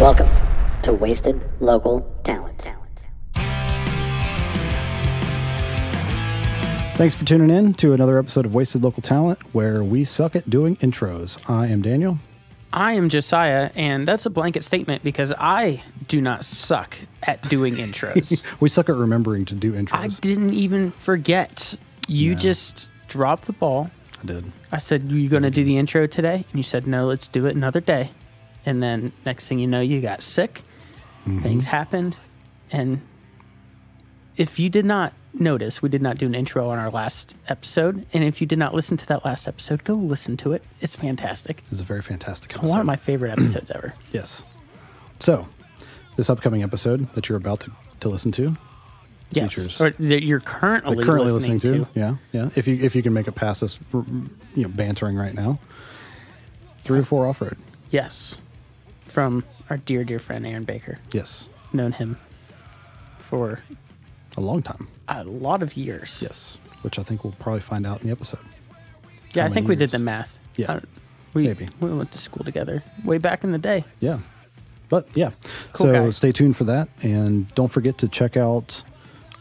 Welcome to Wasted Local Talent. Thanks for tuning in to another episode of Wasted Local Talent, where we suck at doing intros. I am Daniel. I am Josiah, and that's a blanket statement because I do not suck at doing intros. We suck at remembering to do intros. I didn't even forget. You just dropped the ball. I did. I said, you going to do the intro today? And you said, no, let's do it another day. And then next thing you know, you got sick. Things happened. And if you did not notice, we did not do an intro on our last episode. And if you did not listen to that last episode, go listen to it. It's fantastic. It's a very fantastic episode. It's one of my favorite episodes ever. Yes. So, this upcoming episode that you're about to listen to, Yes, features or that you're currently listening to. Yeah. If you can make it past us, bantering right now. 304 Offroad. Yes, from our dear friend Aaron Baker. Yes. Known him for A long time. a lot of years. Yes. Which I think we'll probably find out in the episode. Yeah, How I think many we did years? the math. Yeah, Maybe we went to school together way back in the day. Yeah. But yeah. Cool so guy. stay tuned for that. And don't forget to check out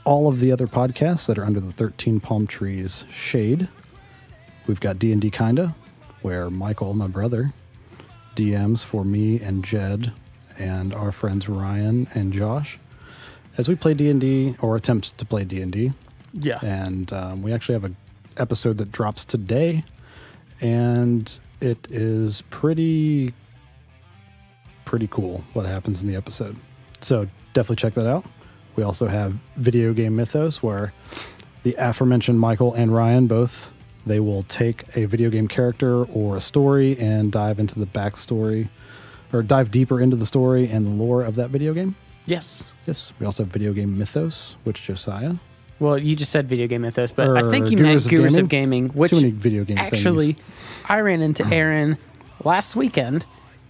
all of the other podcasts that are under the 13 Palm Trees shade. We've got D&D Kinda, where Michael, my brother, DMs for me and Jed and our friends Ryan and Josh as we play D&D or attempt to play D&D. Yeah. And we actually have an episode that drops today, and it is pretty cool what happens in the episode. So definitely check that out. We also have Video Game Mythos, where the aforementioned Michael and Ryan both, they will take a video game character or a story and dive into the backstory, or dive deeper into the story and the lore of that video game. Yes. Yes. We also have Video Game Mythos, which Josiah. Well, you just said video game mythos, but I Or think you meant Gurus of Gurus Gaming? of Gaming, which Too many video game actually, things. I ran into Aaron last weekend,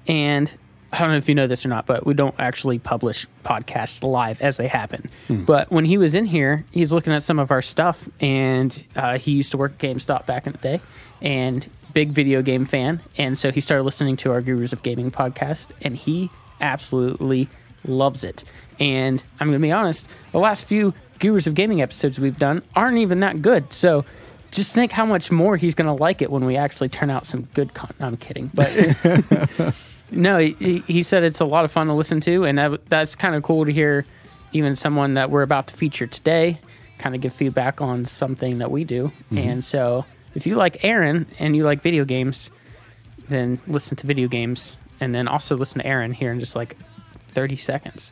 and I don't know if you know this or not, but we don't actually publish podcasts live as they happen. But when he was in here, he's looking at some of our stuff, and he used to work at GameStop back in the day, and big video game fan. And so he started listening to our Gurus of Gaming podcast, and he absolutely loves it. And I'm going to be honest, the last few Gurus of Gaming episodes we've done aren't even that good. So just think how much more he's going to like it when we actually turn out some good content. I'm kidding. But no, he said it's a lot of fun to listen to. And that's kind of cool to hear even someone that we're about to feature today kind of give feedback on something that we do. And so if you like Aaron and you like video games, then listen to video games. And then also listen to Aaron here in just like 30 seconds.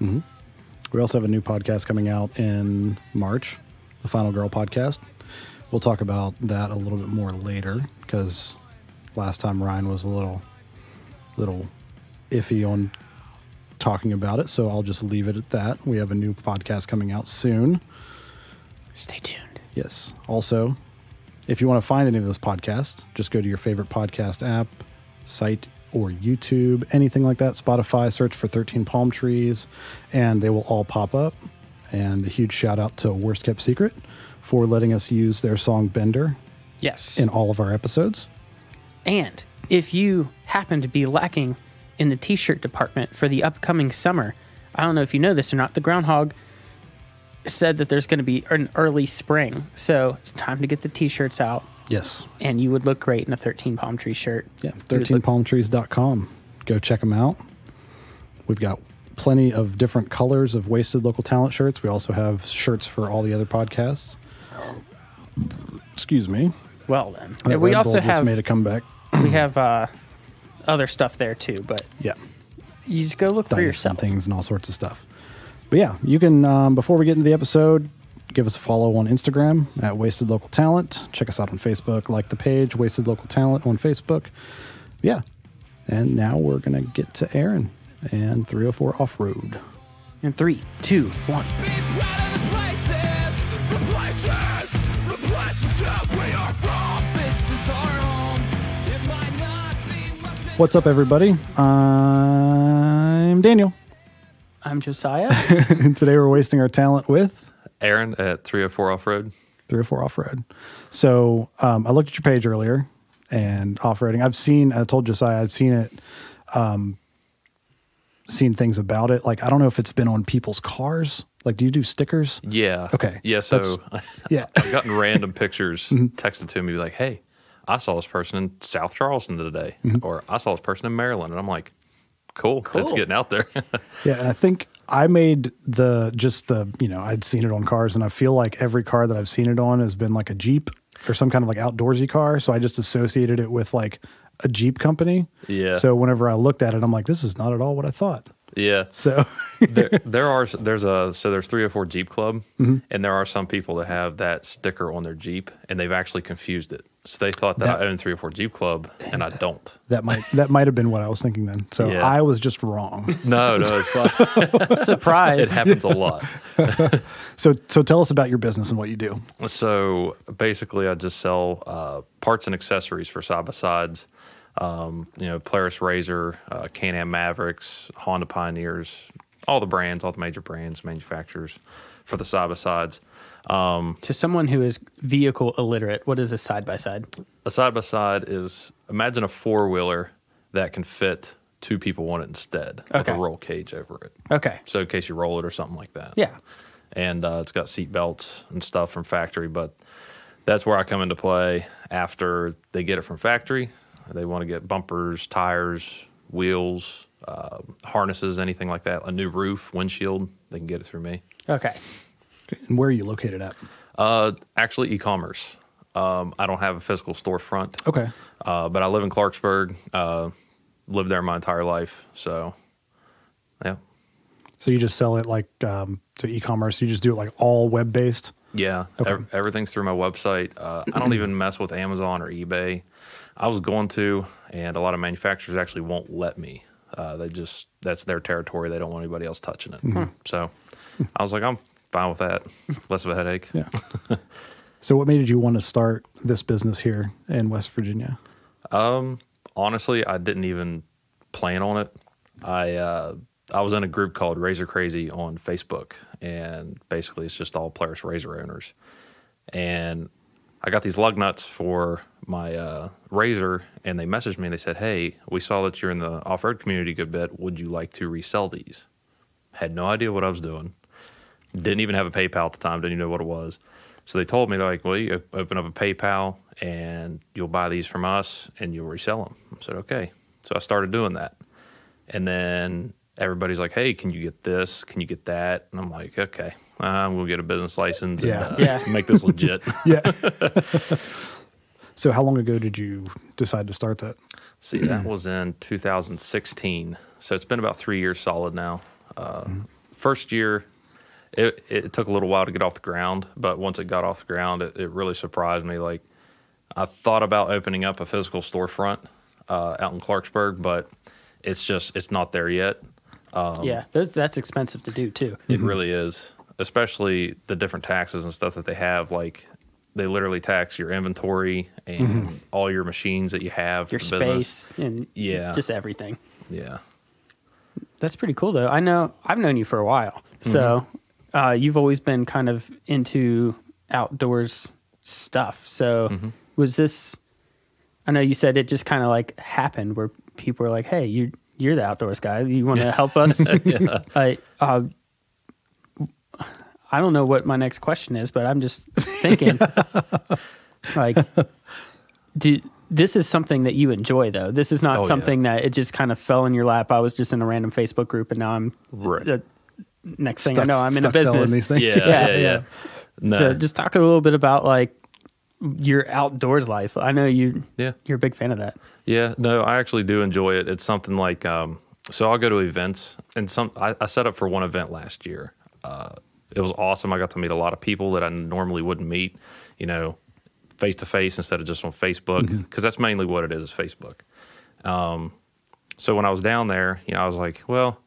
We also have a new podcast coming out in March, the Final Girl podcast. We'll talk about that a little bit more later, because last time Ryan was a little iffy on talking about it, so I'll just leave it at that. We have a new podcast coming out soon. Stay tuned. Yes. Also, if you want to find any of those podcasts, just go to your favorite podcast app, site, or YouTube, anything like that. Spotify, search for 13 Palm Trees, and they will all pop up. And a huge shout out to Worst Kept Secret for letting us use their song Bender Yes. in all of our episodes. And if you happen to be lacking in the t-shirt department for the upcoming summer, I don't know if you know this or not, the Groundhog said that there's going to be an early spring. So it's time to get the t-shirts out. Yes. And you would look great in a 13 Palm Tree shirt. Yeah, 13palmtrees.com. Go check them out. We've got plenty of different colors of Wasted Local Talent shirts. We also have shirts for all the other podcasts. Excuse me. Well then. That And we Red Bull also just have made a comeback. we have other stuff there too, but Yeah. you just go look for Dice yourself. and things and all sorts of stuff. But yeah, you can, before we get into the episode, give us a follow on Instagram at Wasted Local Talent. Check us out on Facebook. Like the page, Wasted Local Talent on Facebook. Yeah. And now we're going to get to Aaron and 304 Offroad. In 3, 2, 1. What's up, everybody? I'm Daniel. I'm Josiah. And today we're wasting our talent with Aaron at 304 Offroad. 304 Offroad. So I looked at your page earlier, and off-roading, I told Josiah I'd seen it seen things about it. Like, I don't know if it's been on people's cars. Like, do you do stickers? Yeah. Okay. Yeah. So Yeah. I've gotten random pictures texted to me like, hey, I saw this person in South Charleston today, or I saw this person in Maryland. And I'm like, cool. It's getting out there. Yeah, and I think I made I'd seen it on cars, and I feel like every car that I've seen it on has been like a Jeep or some kind of like outdoorsy car. So I just associated it with like a Jeep company. Yeah. So whenever I looked at it, I'm like, this is not at all what I thought. Yeah. So there's 304 Jeep Club, and there are some people that have that sticker on their Jeep, and they've actually confused it. So they thought that I own 304 Jeep Club, and I don't. That might have been what I was thinking then. So Yeah. I was just wrong. No, it's fine. Surprise. It happens a lot. So tell us about your business and what you do. So basically, I just sell parts and accessories for side-by-sides. Polaris Razor, Can-Am Mavericks, Honda Pioneers, all the brands, all the major brands, manufacturers for the side-by-sides. To someone who is vehicle illiterate, what is a side-by-side? A side-by-side is, imagine a four-wheeler that can fit two people on it instead with a roll cage over it. Okay. So in case you roll it or something like that. Yeah. And it's got seat belts and stuff from factory, but that's where I come into play after they get it from factory. They want to get bumpers, tires, wheels, harnesses, anything like that. A new roof, windshield, they can get it through me. Okay. And where are you located at? Actually, e-commerce. I don't have a physical storefront. Okay. But I live in Clarksburg. Lived there my entire life. So, yeah. So you just sell it like to e-commerce. You just do it like all web-based? Yeah. Okay. Everything's through my website. I don't even mess with Amazon or eBay. I was going to, and a lot of manufacturers actually won't let me. That's their territory. They don't want anybody else touching it. So I was like, I'm fine with that. Less of a headache. Yeah. So what made you want to start this business here in West Virginia? Honestly, I didn't even plan on it. I was in a group called Razor Crazy on Facebook, and basically it's just all Polaris Razor owners. And I got these lug nuts for my Razor, and they messaged me and they said, hey, we saw that you're in the off-road community a good bit. Would you like to resell these? Had no idea what I was doing. Didn't even have a PayPal at the time. Didn't even know what it was. So they told me, they're like, well, you open up a PayPal and you'll buy these from us and you'll resell them. I said, okay. So I started doing that. And then everybody's like, hey, can you get this? Can you get that? And I'm like, okay, I'm going to get a business license and make this legit. Yeah. So how long ago did you decide to start that? See, that was in 2016. So it's been about 3 years solid now. First year, it took a little while to get off the ground, but once it got off the ground, it really surprised me. Like, I thought about opening up a physical storefront out in Clarksburg, but it's not there yet. That's expensive to do too. It really is, especially the different taxes and stuff that they have. Like, they literally tax your inventory and all your machines that you have, your for space, business. and just everything. Yeah. That's pretty cool, though. I've known you for a while, so you've always been kind of into outdoors stuff. So was this? I know you said it just kind of like happened, where people were like, "Hey, you're the outdoors guy. You want to help us?" I don't know what my next question is, but I'm just thinking, like, this is something that you enjoy, though. This is not something that it just kind of fell in your lap. I was just in a random Facebook group, and now I'm next thing I know, I'm in a business. These things. Yeah. No. So just talk a little bit about like your outdoors life. I know you're a big fan of that. Yeah, no, I actually do enjoy it. It's something like, so I'll go to events, and I set up for one event last year. It was awesome. I got to meet a lot of people that I normally wouldn't meet, face to face instead of just on Facebook, because that's mainly what it is Facebook. So when I was down there, I was like, well,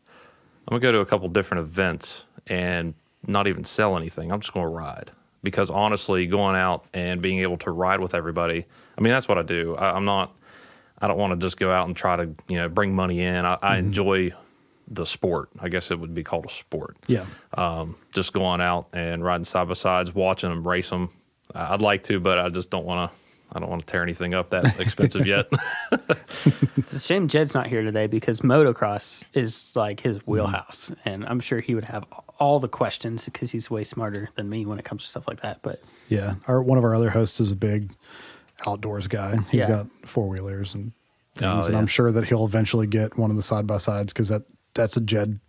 I'm gonna go to a couple different events and not even sell anything. I'm just gonna ride, because honestly, going out and being able to ride with everybody, I mean, that's what I do. I don't want to just go out and try to bring money in. I enjoy the sport. I guess it would be called a sport. Yeah. Just going out and riding side by sides, watching them race them. I'd like to, but I just don't want to. I don't want to tear anything up that expensive yet. It's a shame Jed's not here today because motocross is like his wheelhouse, and I'm sure he would have all the questions because he's way smarter than me when it comes to stuff like that. But Yeah. One of our other hosts is a big outdoors guy. He's got 4-wheelers and things, and I'm sure that he'll eventually get one of the side-by-sides because that's a Jed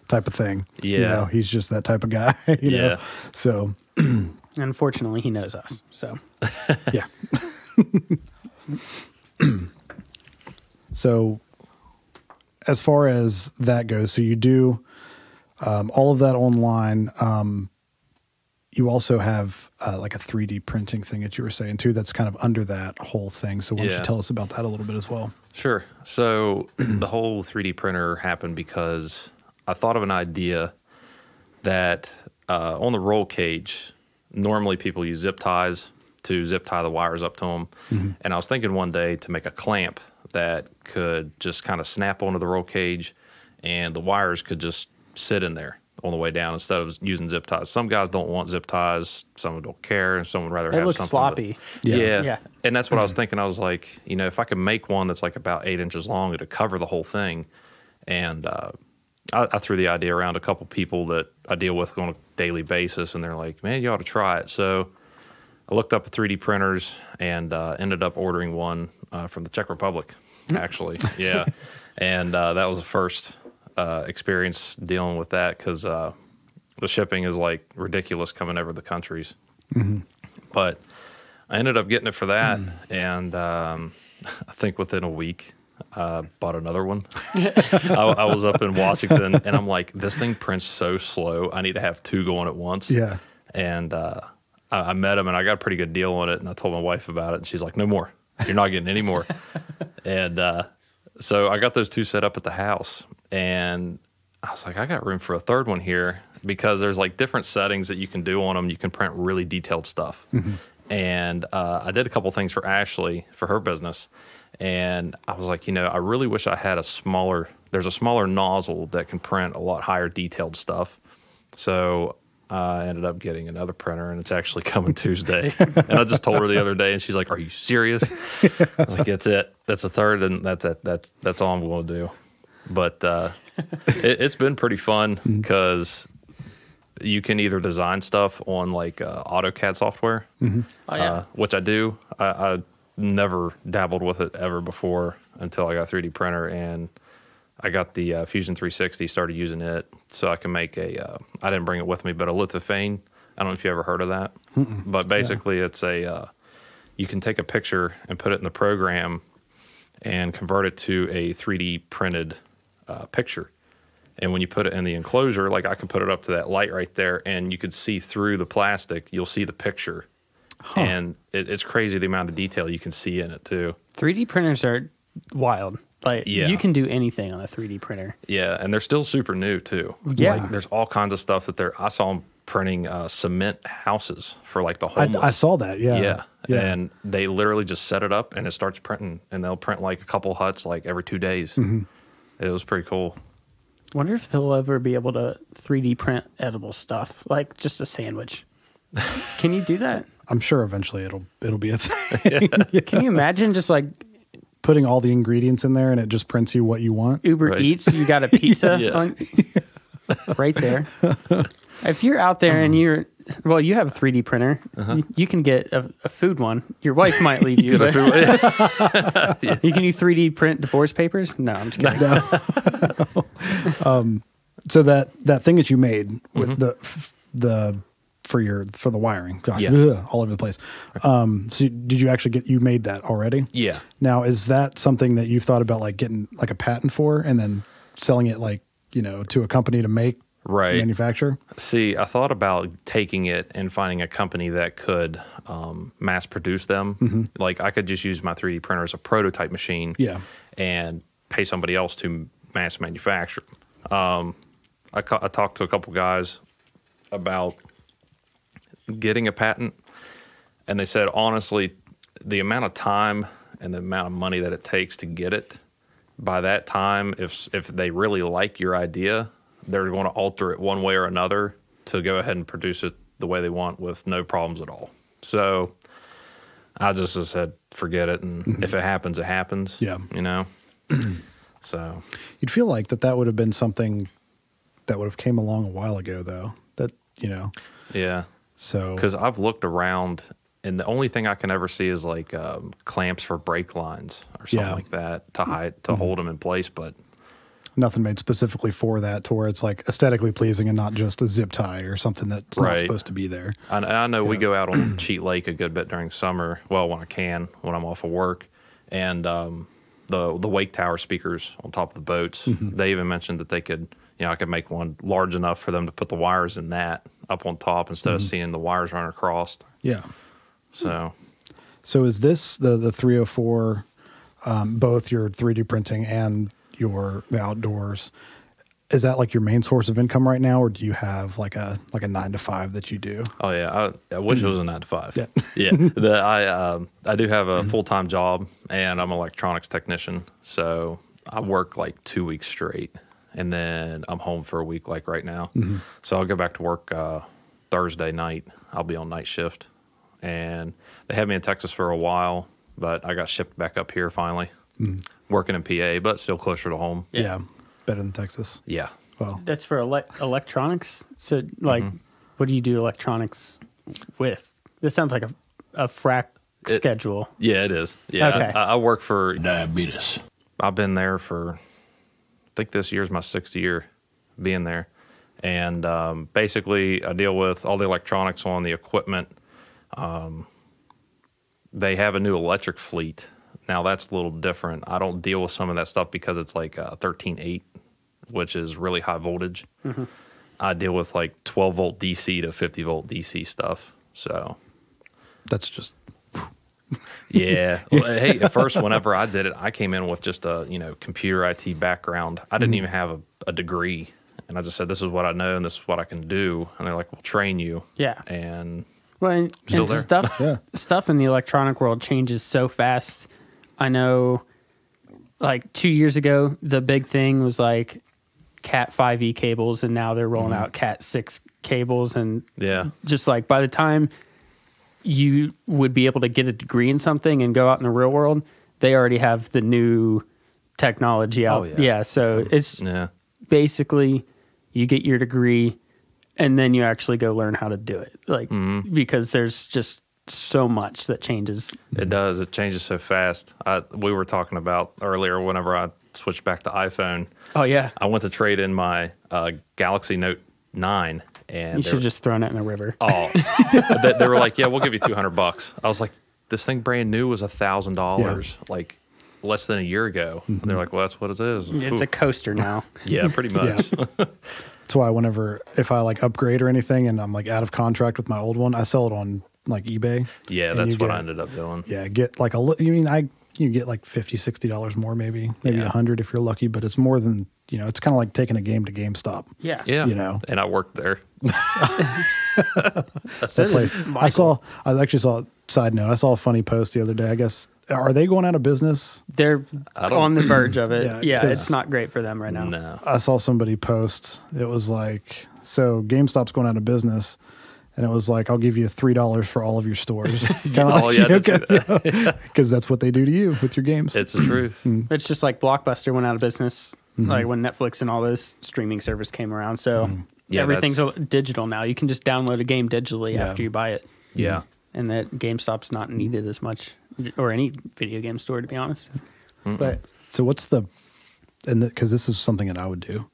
type of thing. Yeah. You know, he's just that type of guy. You know? So, unfortunately, he knows us. So, yeah. So, as far as that goes, so you do all of that online. You also have like a 3D printing thing that you were saying too. That's kind of under that whole thing. So, why don't you tell us about that a little bit as well? Sure. So, the whole 3D printer happened because I thought of an idea that on the roll cage, normally people use zip ties to zip tie the wires up to them. And I was thinking one day to make a clamp that could just kind of snap onto the roll cage and the wires could just sit in there on the way down instead of using zip ties. Some guys don't want zip ties. Some don't care. And some would rather it have looks something. sloppy. Yeah. And that's what I was thinking. I was like, you know, if I could make one that's like about 8 inches long, it'd cover the whole thing. And I threw the idea around a couple people that I deal with on a daily basis, and they're like, man, you ought to try it. So I looked up 3D printers and ended up ordering one from the Czech Republic, actually. Yeah. And that was the first experience dealing with that because the shipping is like ridiculous coming over the countries. But I ended up getting it for that. And I think within a week, bought another one. I was up in Washington, and I'm like, this thing prints so slow. I need to have 2 going at once. Yeah. And I met him, and I got a pretty good deal on it, and I told my wife about it, and she's like, no more. You're not getting any more. And so I got those 2 set up at the house, and I was like, I got room for a third one here because there's like different settings that you can do on them. You can print really detailed stuff. And I did a couple things for Ashley for her business. And I was like, you know, I really wish I had there's a smaller nozzle that can print a lot higher detailed stuff. So I ended up getting another printer, and it's actually coming Tuesday. And I just told her the other day, and she's like, are you serious? I was like, that's it. That's a third, and that's it. That's all I'm going to do. But it's been pretty fun because you can either design stuff on like AutoCAD software, which I do. I never dabbled with it ever before until I got a 3D printer, and I got the Fusion 360, started using it, so I can make I didn't bring it with me, but a lithophane. I don't know if you ever heard of that, but basically it's you can take a picture and put it in the program and convert it to a 3D printed picture. And when you put it in the enclosure, like I could put it up to that light right there, and you could see through the plastic, you'll see the picture. And it's crazy the amount of detail you can see in it too. 3D printers are wild. Like you can do anything on a 3D printer. Yeah, and they're still super new too. Yeah, like, there's all kinds of stuff that I saw them printing cement houses for like the homeless. I saw that. Yeah. And they literally just set it up and it starts printing, and they'll print like a couple huts like every 2 days. It was pretty cool. Wonder if they'll ever be able to 3D print edible stuff, like just a sandwich. Can you do that? I'm sure eventually it'll be a thing. Can you imagine just like putting all the ingredients in there and it just prints you what you want? Uber Eats, you got a pizza right there. If you're out there and you have a 3D printer, you can get a food one. Your wife might leave you. But you can do 3D print divorce papers? No, I'm just kidding. So that thing that you made with the for the wiring, gosh, all over the place. So did you actually you made that already? Yeah. Now, is that something that you've thought about like getting like a patent for and then selling it like, you know, to a company to make manufacture? See, I thought about taking it and finding a company that could mass produce them. Like I could just use my 3D printer as a prototype machine and pay somebody else to mass manufacture. I talked to a couple guys about getting a patent, and they said, honestly, the amount of time and the amount of money that it takes to get it, by that time, if they really like your idea, they're going to alter it one way or another to go ahead and produce it the way they want with no problems at all. So I just said, forget it. And if it happens, it happens. Yeah. You know? So. You'd feel like that would have been something that would have came along a while ago, though. That, Yeah. So. Because I've looked around, and the only thing I can ever see is like clamps for brake lines or something like that to hold them in place. But nothing made specifically for that, to where it's like aesthetically pleasing and not just a zip tie or something that's not supposed to be there. I know we go out on Cheat Lake a good bit during summer. Well, when I'm off of work, and the wake tower speakers on top of the boats. They even mentioned that they could, I could make one large enough for them to put the wires in that up on top instead of seeing the wires run across. Yeah. So is this the 304, both your 3D printing and the outdoors? Is that like your main source of income right now, or do you have like a 9 to 5 that you do? Oh yeah, I wish it was a 9 to 5. Yeah, I do have a full-time job, and I'm an electronics technician. So I work like 2 weeks straight, and then I'm home for a week, like right now. So I'll go back to work Thursday night. I'll be on night shift, and they had me in Texas for a while, but I got shipped back up here finally. Working in PA, but still closer to home. Yeah. Better than Texas. Yeah. Well, That's for electronics. So, like, what do you do electronics with? This sounds like a frac schedule. Yeah, it is. Yeah. Okay. I work for diabetes. I've been there for, I think this year's my 6th year being there. And basically, I deal with all the electronics on the equipment. They have a new electric fleet. Now, that's a little different. I don't deal with some of that stuff because it's like 13.8, which is really high voltage. I deal with like 12-volt DC to 50-volt DC stuff. So that's just... Yeah. Well, hey, at first, whenever I did it, I came in with just a, computer IT background. I didn't even have a degree. And I just said, this is what I know and this is what I can do. And they're like, we'll train you. Yeah. And well, and stuff in the electronic world changes so fast. I know, like 2 years ago, the big thing was like Cat 5e cables, and now they're rolling out Cat 6 cables. And just like by the time you would be able to get a degree in something and go out in the real world, they already have the new technology out. So it's basically you get your degree and then you actually go learn how to do it. Like, because there's just so much that changes. It does. It changes so fast. We were talking about earlier whenever I switched back to iPhone. Oh, yeah. I went to trade in my Galaxy Note 9. And you should have just thrown it in the river. Oh, they were like, yeah, we'll give you $200. I was like, this thing brand new was $1,000, like less than a year ago. And they're like, well, that's what it is. It's a coaster now. Yeah, pretty much. That's why if I like upgrade or anything and I'm like out of contract with my old one, I sell it on like eBay. Yeah, that's what I ended up doing. Yeah, get like you get like $50, $60 more, maybe $100 if you're lucky, but it's more than, it's kind of like taking a game to GameStop. Yeah. And I worked there. That's the place. I actually saw, side note, I saw a funny post the other day. I guess, are they going out of business? They're on the verge of it. Yeah, Yeah, it's not great for them right now. No. I saw somebody post, it was like, so GameStop's going out of business. And it was like, I'll give you $3 for all of your stores. Because that's what they do to you with your games. It's the truth. It's just like Blockbuster went out of business, like when Netflix and all those streaming service came around. So everything's digital now. You can just download a game digitally after you buy it. Yeah. And that GameStop's not needed as much, or any video game store, to be honest. But so what's because this is something that I would do.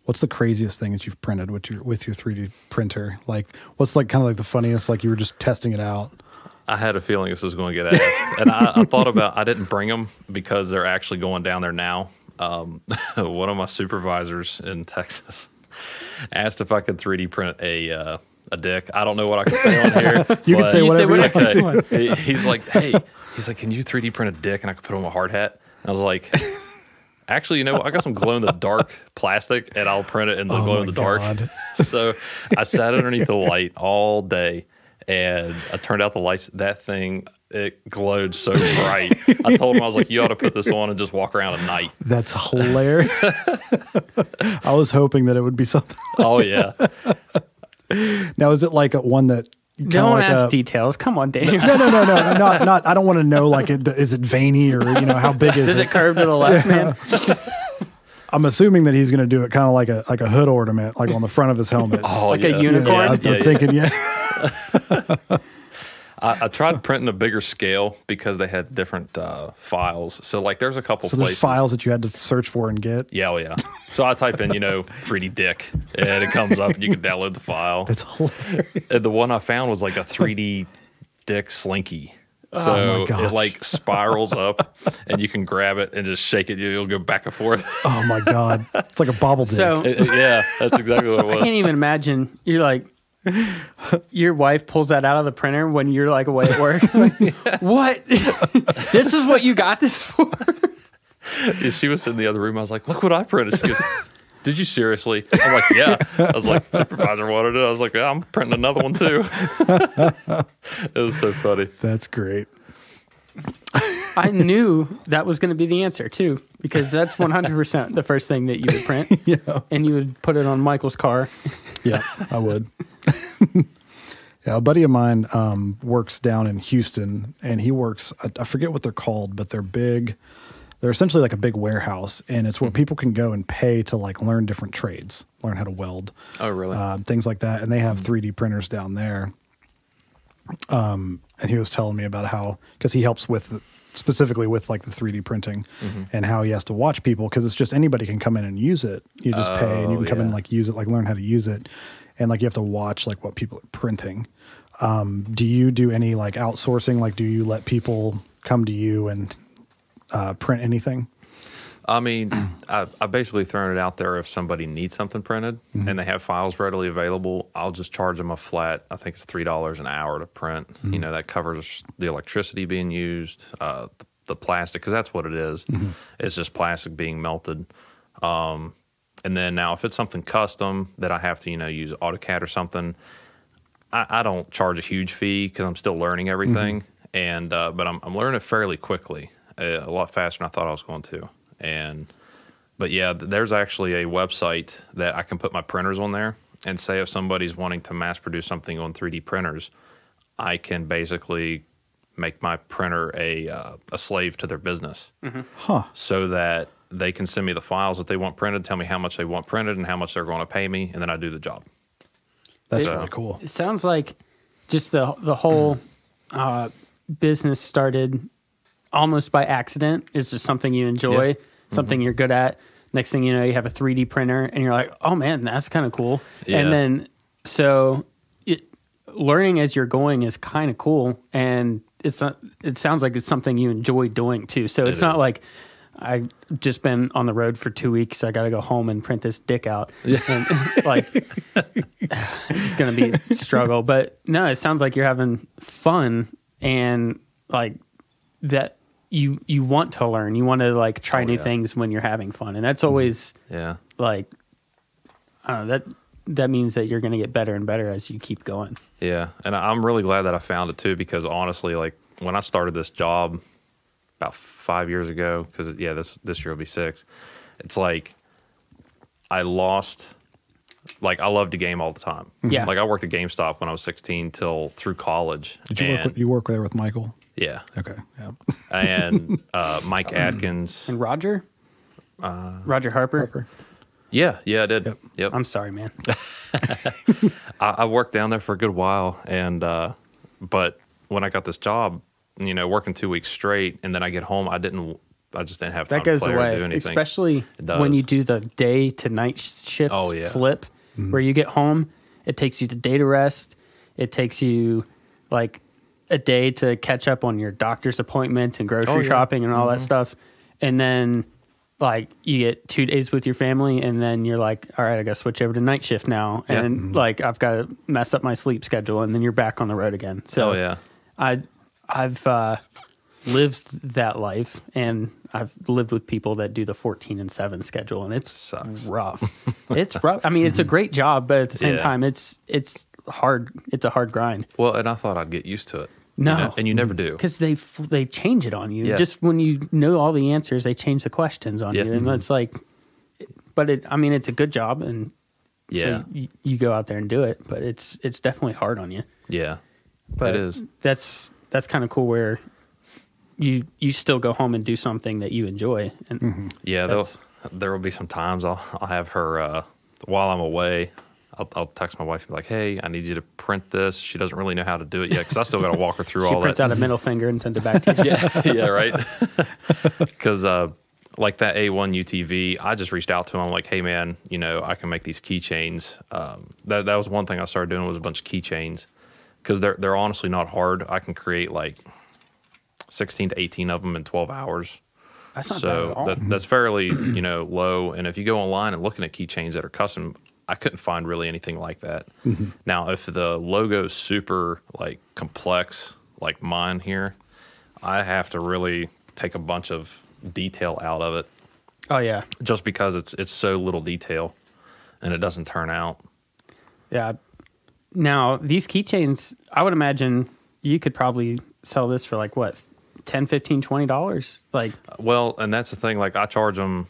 What's the craziest thing that you've printed with your 3D printer? Like, what's like kind of like the funniest? Like you were just testing it out. I had a feeling this was going to get asked, and I thought about. I didn't bring them because they're actually going down there now. One of my supervisors in Texas asked if I could 3D print a dick. I don't know what I can say on here. You can say whatever you want. He's like, can you 3D print a dick and I could put on a hard hat? And I was like. Actually, I got some glow-in-the-dark plastic, and I'll print it in the glow-in-the-dark. So I sat underneath the light all day, and I turned out the lights. That thing, it glowed so bright. I told him, I was like, you ought to put this on and just walk around at night. That's hilarious. I was hoping that it would be something. Oh, yeah. Now, is it like one that Don't ask details. Come on, Daniel. No, not. I don't want to know. Like, is it veiny or how big is it? Does it curve to the left, man? I'm assuming that he's going to do it kind of like a hood ornament, like on the front of his helmet. Oh, Like a unicorn? I'm thinking, yeah. I tried printing a bigger scale because they had different files. So like there's a couple So places. there's files that you had to search for and get. Yeah, oh yeah. So I type in, 3D dick, and it comes up, and you can download the file. That's hilarious. And the one I found was like a 3D dick slinky. Oh So my gosh. it like spirals up, and you can grab it and just shake it. You'll go back and forth. Oh my God. It's like a bobblehead. So Yeah, that's exactly what it I was. can't even imagine. You're like, your wife pulls that out of the printer when you're like away at work. Like, what? This is what you got this for? She was in the other room. I was like, look what I printed. She goes, did you seriously? I'm like, yeah. I was like, supervisor wanted it. I was like, yeah, I'm printing another one too. It was so funny. That's great. I knew that was going to be the answer too, because that's 100% the first thing that you would print. Yeah. And you would put it on Michael's car. Yeah, I would. Yeah, a buddy of mine works down in Houston, and he works, I forget what they're called, but they're big. They're essentially like a big warehouse, and it's where people can go and pay to like learn different trades, learn how to weld. Oh, really? Things like that. And they have 3D printers down there. And he was telling me about how, because he helps with specifically with like the 3D printing and how he has to watch people, because it's just anybody can come in and use it. You just pay and you can come in and like use it, like learn how to use it. And like you have to watch like what people are printing. Do you do any like outsourcing? Like do you let people come to you and print anything? I mean, I basically thrown it out there. If somebody needs something printed and they have files readily available, I'll just charge them a flat, I think it's $3 an hour to print. That covers the electricity being used, the plastic, because that's what it is. It's just plastic being melted. And then now if it's something custom that I have to, use AutoCAD or something, I don't charge a huge fee because I'm still learning everything. And but I'm learning it fairly quickly, a lot faster than I thought I was going to. But yeah, there's actually a website that I can put my printers on there, and say if somebody's wanting to mass produce something on 3D printers, I can basically make my printer a slave to their business, so that they can send me the files that they want printed, tell me how much they want printed and how much they're going to pay me, and then I do the job. That's really cool. It sounds like just the whole business started almost by accident. It's just something you enjoy, something you're good at. Next thing you know, you have a 3D printer and you're like, oh man, that's kind of cool. Yeah. And then, so learning as you're going is kind of cool. And it sounds like it's something you enjoy doing too. So it's not like I've just been on the road for 2 weeks. I got to go home and print this dick out. Yeah. And like, it's going to be a struggle, but no, it sounds like you're having fun and like that. You want to learn. You want to like try new things when you're having fun, and that's always like I don't know, that means that you're going to get better and better as you keep going. Yeah, and I'm really glad that I found it too, because honestly, like when I started this job about 5 years ago, because this year will be 6. It's like I lost. Like I loved to game all the time. Yeah, like I worked at GameStop when I was 16 till through college. Did you work there with Michael? Yeah. Okay. Yeah. And Mike Atkins. and Roger Harper. Yeah, I did. Yep. I'm sorry, man. I worked down there for a good while, and but when I got this job, working 2 weeks straight, and then I get home, I just didn't have time That goes to play away, or do anything. especially when you do the day to night shift flip, where you get home. It takes you the day to rest. It takes you like a day to catch up on your doctor's appointments and grocery shopping and all that stuff. And then like you get 2 days with your family, and then you're like, all right, I got to switch over to night shift now. And like, I've got to mess up my sleep schedule, and then you're back on the road again. So I've lived that life, and I've lived with people that do the 14 and 7 schedule, and it's rough. It's rough. I mean, it's a great job, but at the same time, it's hard. It's a hard grind. Well, and I thought I'd get used to it. No, and you never do, because they change it on you. Yeah. Just when you know all the answers, they change the questions on you, and it's like. But it's a good job, and so you go out there and do it. But it's definitely hard on you. Yeah, But It is. That's kind of cool where you still go home and do something that you enjoy. And Yeah, there will be some times I'll have her while I'm away. I'll text my wife and be like, "Hey, I need you to print this." She doesn't really know how to do it yet because I still got to walk her through she all prints that. out a middle finger and sends it back to you. Yeah, right. Because like that A1 UTV, I just reached out to him. I'm like, "Hey, man, I can make these keychains." That was one thing I started doing was a bunch of keychains because they're honestly not hard. I can create like 16 to 18 of them in 12 hours. That's not bad at all. That's fairly low. And if you go online and looking at keychains that are custom, I couldn't find really anything like that. Now, if the logo is super like complex, like mine here, I have to really take a bunch of detail out of it. Oh yeah, Just because it's so little detail, and it doesn't turn out. yeah. Now these keychains, I would imagine you could probably sell this for like what, $10, $15, $20. Like, Well, and that's the thing. Like I charge them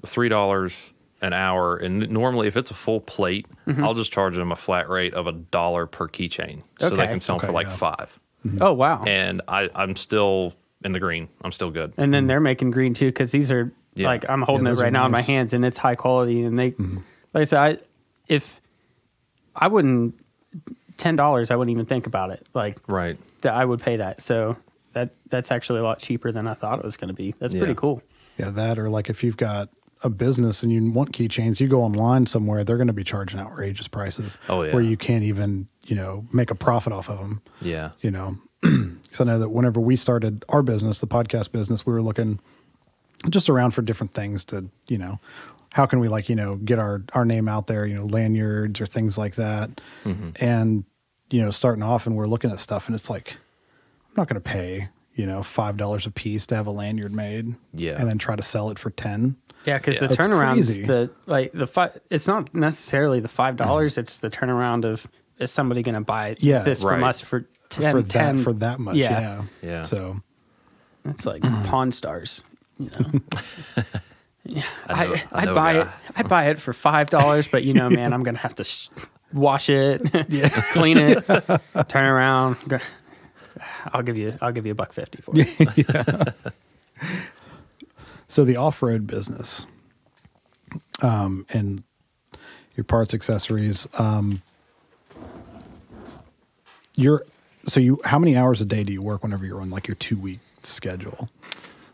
$3 an hour, and normally if it's a full plate, I'll just charge them a flat rate of $1 per keychain, so they Okay. can sell them for like yeah. $5. oh wow. And I'm still in the green. I'm still good. And then they're making green too, because these are Yeah. like I'm holding Yeah, it those are right now in my nice. hands, and it's high quality. And they, like I said, if I wouldn't $10, I wouldn't even think about it. Like Right. that, I would pay that. So that's actually a lot cheaper than I thought it was going to be. That's pretty Yeah. cool. Yeah, that or like if you've got a business and you want keychains, you go online somewhere, they're going to be charging outrageous prices. Oh, yeah. Where you can't even, make a profit off of them. Yeah. Because I know that whenever we started our business, the podcast business, we were looking just around for different things to, how can we get our name out there, lanyards or things like that. And, starting off and we're looking at stuff and it's like, I'm not going to pay, $5 a piece to have a lanyard made. Yeah. And then try to sell it for 10. Yeah, because the That's turnaround's crazy. it's not necessarily the $5. It's the turnaround of, is somebody going to buy Yeah, this from right. us for 10, for that much. Yeah. Yeah. Yeah. So It's like Pawn Stars. Yeah, I know I'd a buy guy. it. I'd buy it for $5, but man, I'm gonna have to wash it, clean it, turn around. I'll give you $1.50 for it. So the off-road business, and your parts, accessories, how many hours a day do you work whenever you're on like your 2-week schedule?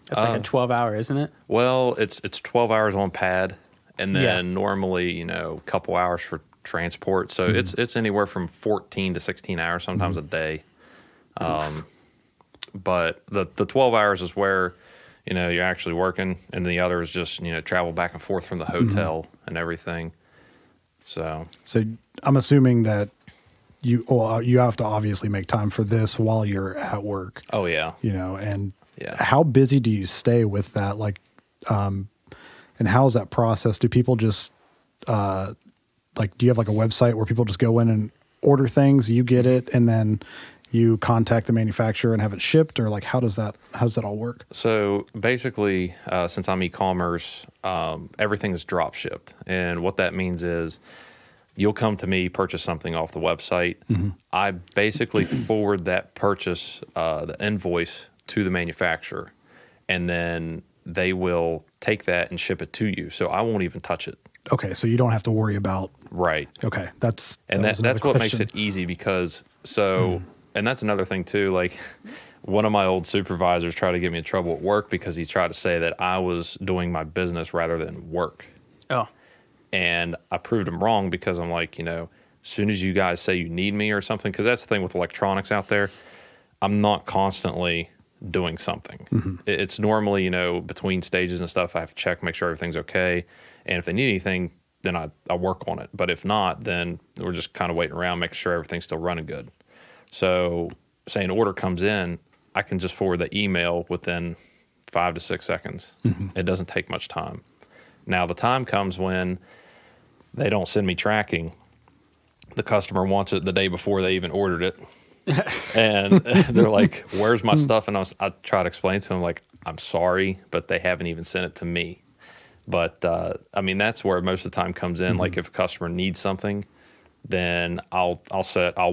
That's like a 12-hour, isn't it? Well, it's 12 hours on pad, and then Yeah. normally a couple hours for transport. So it's anywhere from 14 to 16 hours sometimes a day. But the 12 hours is where you're actually working, and the other is just travel back and forth from the hotel and everything. So I'm assuming that you have to obviously make time for this while you're at work. oh yeah, And Yeah. how busy do you stay with that? Like, and how's that process? Do people just, do you have like a website where people just go in and order things, you get it, and then you contact the manufacturer and have it shipped, or like, how does that all work? So basically, since I'm e-commerce, everything is drop shipped. And what that means is you'll come to me, purchase something off the website. I basically forward that purchase, the invoice to the manufacturer, and then they will take that and ship it to you. So I won't even touch it. Okay. So you don't have to worry about, Right. okay. That's And that's what makes it easy because and that's another thing too. Like one of my old supervisors tried to get me in trouble at work because he tried to say that I was doing my business rather than work. Oh, And I proved him wrong because I'm like, as soon as you guys say you need me or something, because that's the thing with electronics out there, I'm not constantly doing something. It's normally, between stages and stuff, I have to check, make sure everything's okay. And if they need anything, then I work on it. But if not, then we're just kind of waiting around, making sure everything's still running good. So say an order comes in, I can just forward the email within 5 to 6 seconds. It doesn't take much time. Now the time comes when they don't send me tracking. The customer wants it the day before they even ordered it. And they're like, where's my stuff? And I try to explain to them, like, I'm sorry, but they haven't even sent it to me. But, that's where most of the time comes in. Like, if a customer needs something, then I'll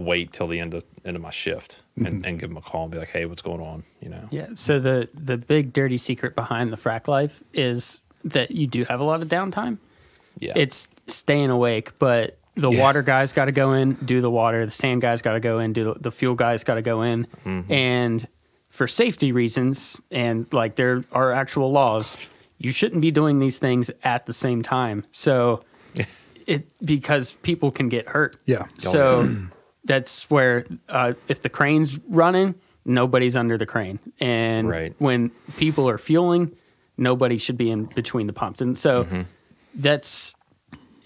wait till the end of my shift and give them a call and be like, hey, what's going on? You know? Yeah. So the big dirty secret behind the frac life is that you do have a lot of downtime. Yeah. It's staying awake, but the water guys got to go in, do the water. The sand guys got to go in, do the fuel guys got to go in. And for safety reasons, and like there are actual laws, you shouldn't be doing these things at the same time. So because people can get hurt. Yeah. So that's where if the crane's running, nobody's under the crane. And when people are fueling, nobody should be in between the pumps. And so it's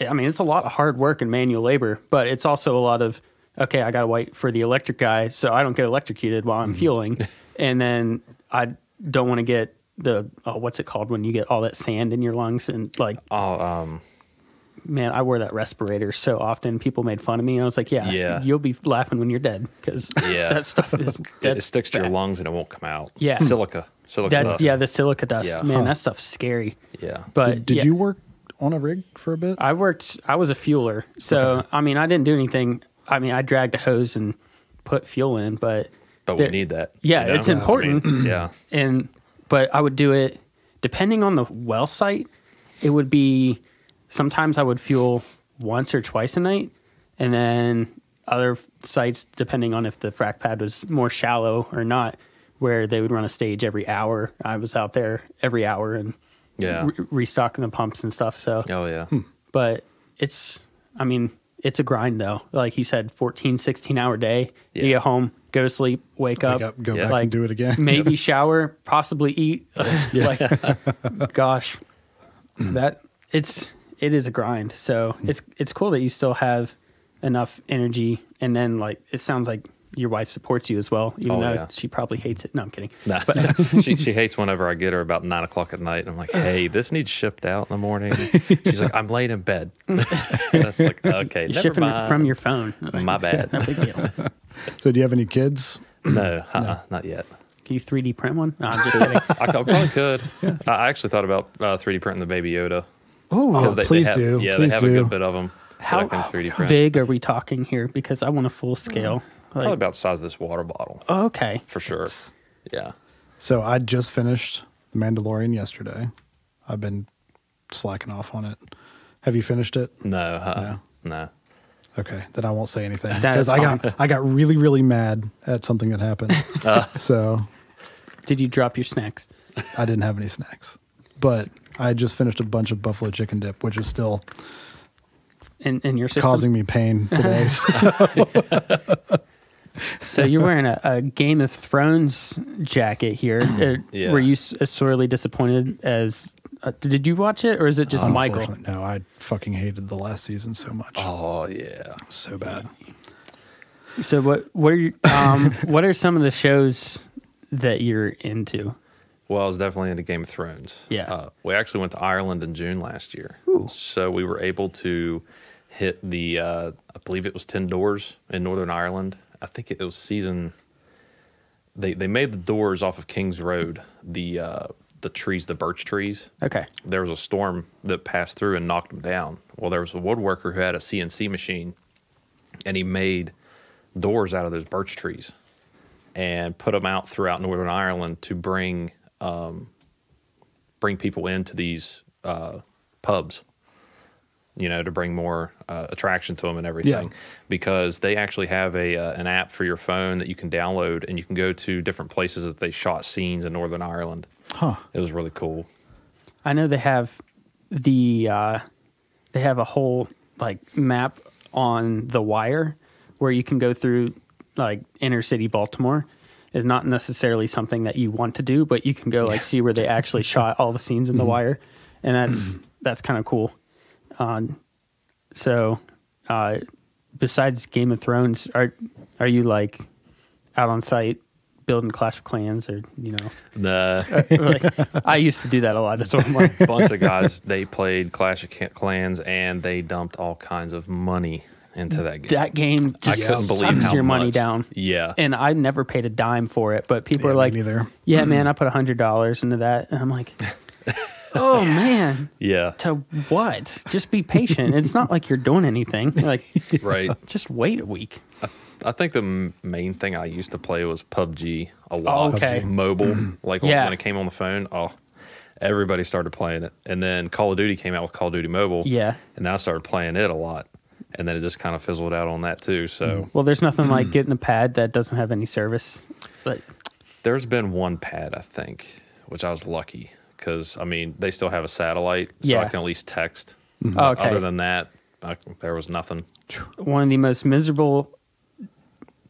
a lot of hard work and manual labor, but it's also a lot of, okay, I got to wait for the electric guy so I don't get electrocuted while I'm fueling. And then I don't want to get what's it called when you get all that sand in your lungs and like, man, I wore that respirator so often. People made fun of me. And I was like, yeah. You'll be laughing when you're dead because that stuff is it sticks to your lungs and it won't come out. Yeah. Silica dust. Yeah, the silica dust. Yeah. Man, that stuff's scary. Yeah. But did you work on a rig for a bit? I was a fueler. So, I didn't do anything. I dragged a hose and put fuel in, but we need that. Yeah, you know? It's important. Yeah. But I would do it depending on the well site. It would be sometimes I would fuel once or twice a night, and then other sites, depending on if the frac pad was more shallow or not, where they would run a stage every hour. I was out there every hour and restocking the pumps and stuff. So, but it's a grind though. Like he said, 14, 16-hour day. You get home, go to sleep, wake up, go back and do it again. Maybe shower, possibly eat. Gosh, it is a grind. So it's cool that you still have enough energy. And then it sounds like your wife supports you as well, even though she probably hates it. No, I'm kidding. Nah. But she hates whenever I get her about 9 o'clock at night. And I'm like, hey, this needs shipped out in the morning. She's like, I'm laying in bed. And that's like, okay, you're never shipping mind. it from your phone. My bad. No big deal. So do you have any kids? No, not yet. Can you 3D print one? No, I'm just kidding. I probably could. I actually thought about 3D printing the Baby Yoda. Oh, please do. Yeah, please they have a good bit of them. How 3D print. big are we talking here? Because I want a full scale. Probably about the size of this water bottle. Oh, okay. For sure. Yeah. So I just finished The Mandalorian yesterday. I've been slacking off on it. Have you finished it? No. Okay, then I won't say anything. That's because I got really, really mad at something that happened. So did you drop your snacks? I didn't have any snacks. But I just finished a bunch of buffalo chicken dip, which is still in your system? causing me pain today. So you're wearing a Game of Thrones jacket here. Were you as sorely disappointed as... did you watch it, or is it just Michael? No, I fucking hated the last season so much. Oh, yeah. So bad. So what are you, what are some of the shows that you're into? Well, I was definitely into Game of Thrones. Yeah. We actually went to Ireland in June last year. Ooh. So we were able to hit the, I believe it was 10 doors in Northern Ireland. I think it was season... They made the doors off of King's Road, the trees, the birch trees. Okay. There was a storm that passed through and knocked them down. Well, there was a woodworker who had a CNC machine, and he made doors out of those birch trees and put them out throughout Northern Ireland to bring people into these pubs, to bring more attraction to them and everything. Yeah. Because they actually have an app for your phone that you can download, and you can go to different places that they shot scenes in Northern Ireland. Huh. It was really cool. I know they have they have a whole map on The Wire where you can go through inner city Baltimore. It's not necessarily something that you want to do, but you can go see where they actually shot all the scenes in The Wire, and that's kind of cool. So besides Game of Thrones, are you out on site building Clash of Clans, or I used to do that a lot. That's what I'm like. A bunch of guys, they played Clash of Clans, and they dumped all kinds of money into that game. That game just couldn't believe sucks how your money much. down. Yeah. And I never paid a dime for it, but people are me like, neither. yeah, man, I put $100 into that. And I'm like, Oh man. Yeah. To what? Just be patient. It's not like you're doing anything. Like, Right. just wait a week. I think the main thing I used to play was PUBG a lot. Okay. Mobile. Like Yeah. when it came on the phone, everybody started playing it. And then Call of Duty came out with Call of Duty Mobile. Yeah. And then I started playing it a lot. And then it just kind of fizzled out on that too. So Well, there's nothing like getting a pad that doesn't have any service. But there's been one pad, I think, which I was lucky because, I mean, they still have a satellite, so Yeah. I can at least text. Okay. Other than that, there was nothing. one of the most miserable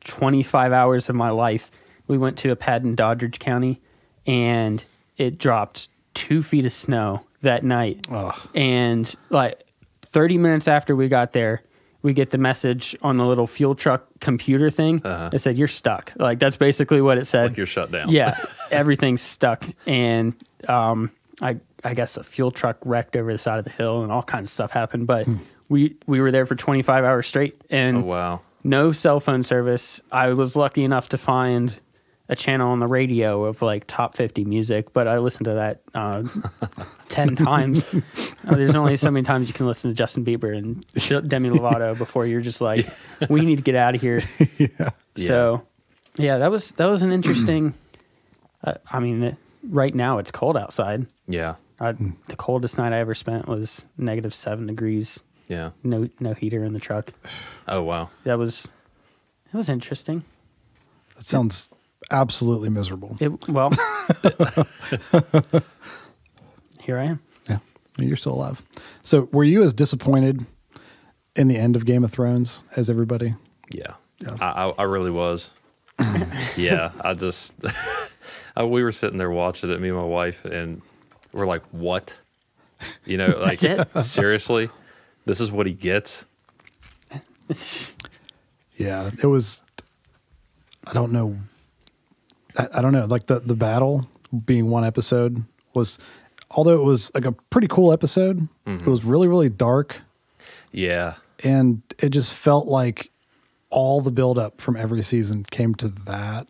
25 hours of my life, we went to a pad in Doddridge County, and it dropped 2 feet of snow that night. Ugh. And like 30 minutes after we got there, we get the message on the little fuel truck computer thing. It said, "You're stuck." Like, that's basically what it said. Like you're shut down. Yeah, everything's stuck. And I guess a fuel truck wrecked over the side of the hill, and all kinds of stuff happened. But we were there for 25 hours straight, and Oh, wow. no cell phone service. I was lucky enough to find a channel on the radio of like top 50 music, but I listened to that 10 times. There's only so many times you can listen to Justin Bieber and Demi Lovato before you're just like, we need to get out of here. So, yeah, that was an interesting. I mean, right now it's cold outside. Yeah. The coldest night I ever spent was -7 degrees. Yeah. No heater in the truck. Oh, wow. It was interesting. That sounds absolutely miserable. Well, here I am. Yeah, you're still alive. So, were you as disappointed in the end of Game of Thrones as everybody? Yeah. Yeah. I really was. Yeah. I just, we were sitting there watching it, me and my wife, and we're like, what? You know, like, That's it? seriously? This is what he gets? Yeah, it was. I don't know. I don't know. Like the battle being one episode was, although it was like a pretty cool episode, it was really, really dark. Yeah. And it just felt like all the buildup from every season came to that,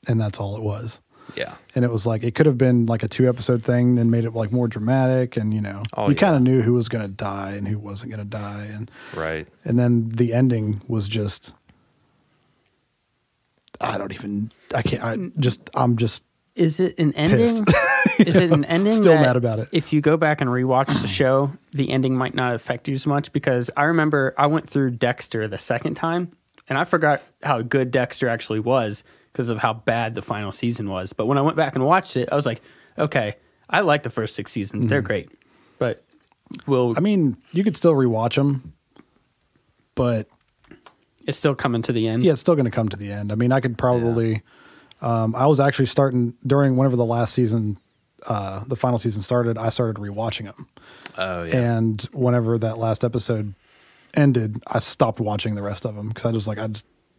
and that's all it was. Yeah. And it was like, it could have been like a 2-episode thing and made it like more dramatic. And, you know, Oh, you kind of yeah. knew who was going to die and who wasn't going to die. Right. And then the ending was just, I'm just, Is it an ending? Is it an ending? Still that mad about it. If you go back and rewatch the show, the ending might not affect you as much, because I remember I went through Dexter the second time, and I forgot how good Dexter actually was because of how bad the final season was. But when I went back and watched it, I was like, okay, I like the first 6 seasons. They're great. But I mean, you could still rewatch them, but it's still coming to the end. yeah, it's still going to come to the end. I mean, I could probably, I was actually starting during whenever the last season, the final season started, I started rewatching them. Oh, yeah. And whenever that last episode ended, I stopped watching the rest of them because I just like,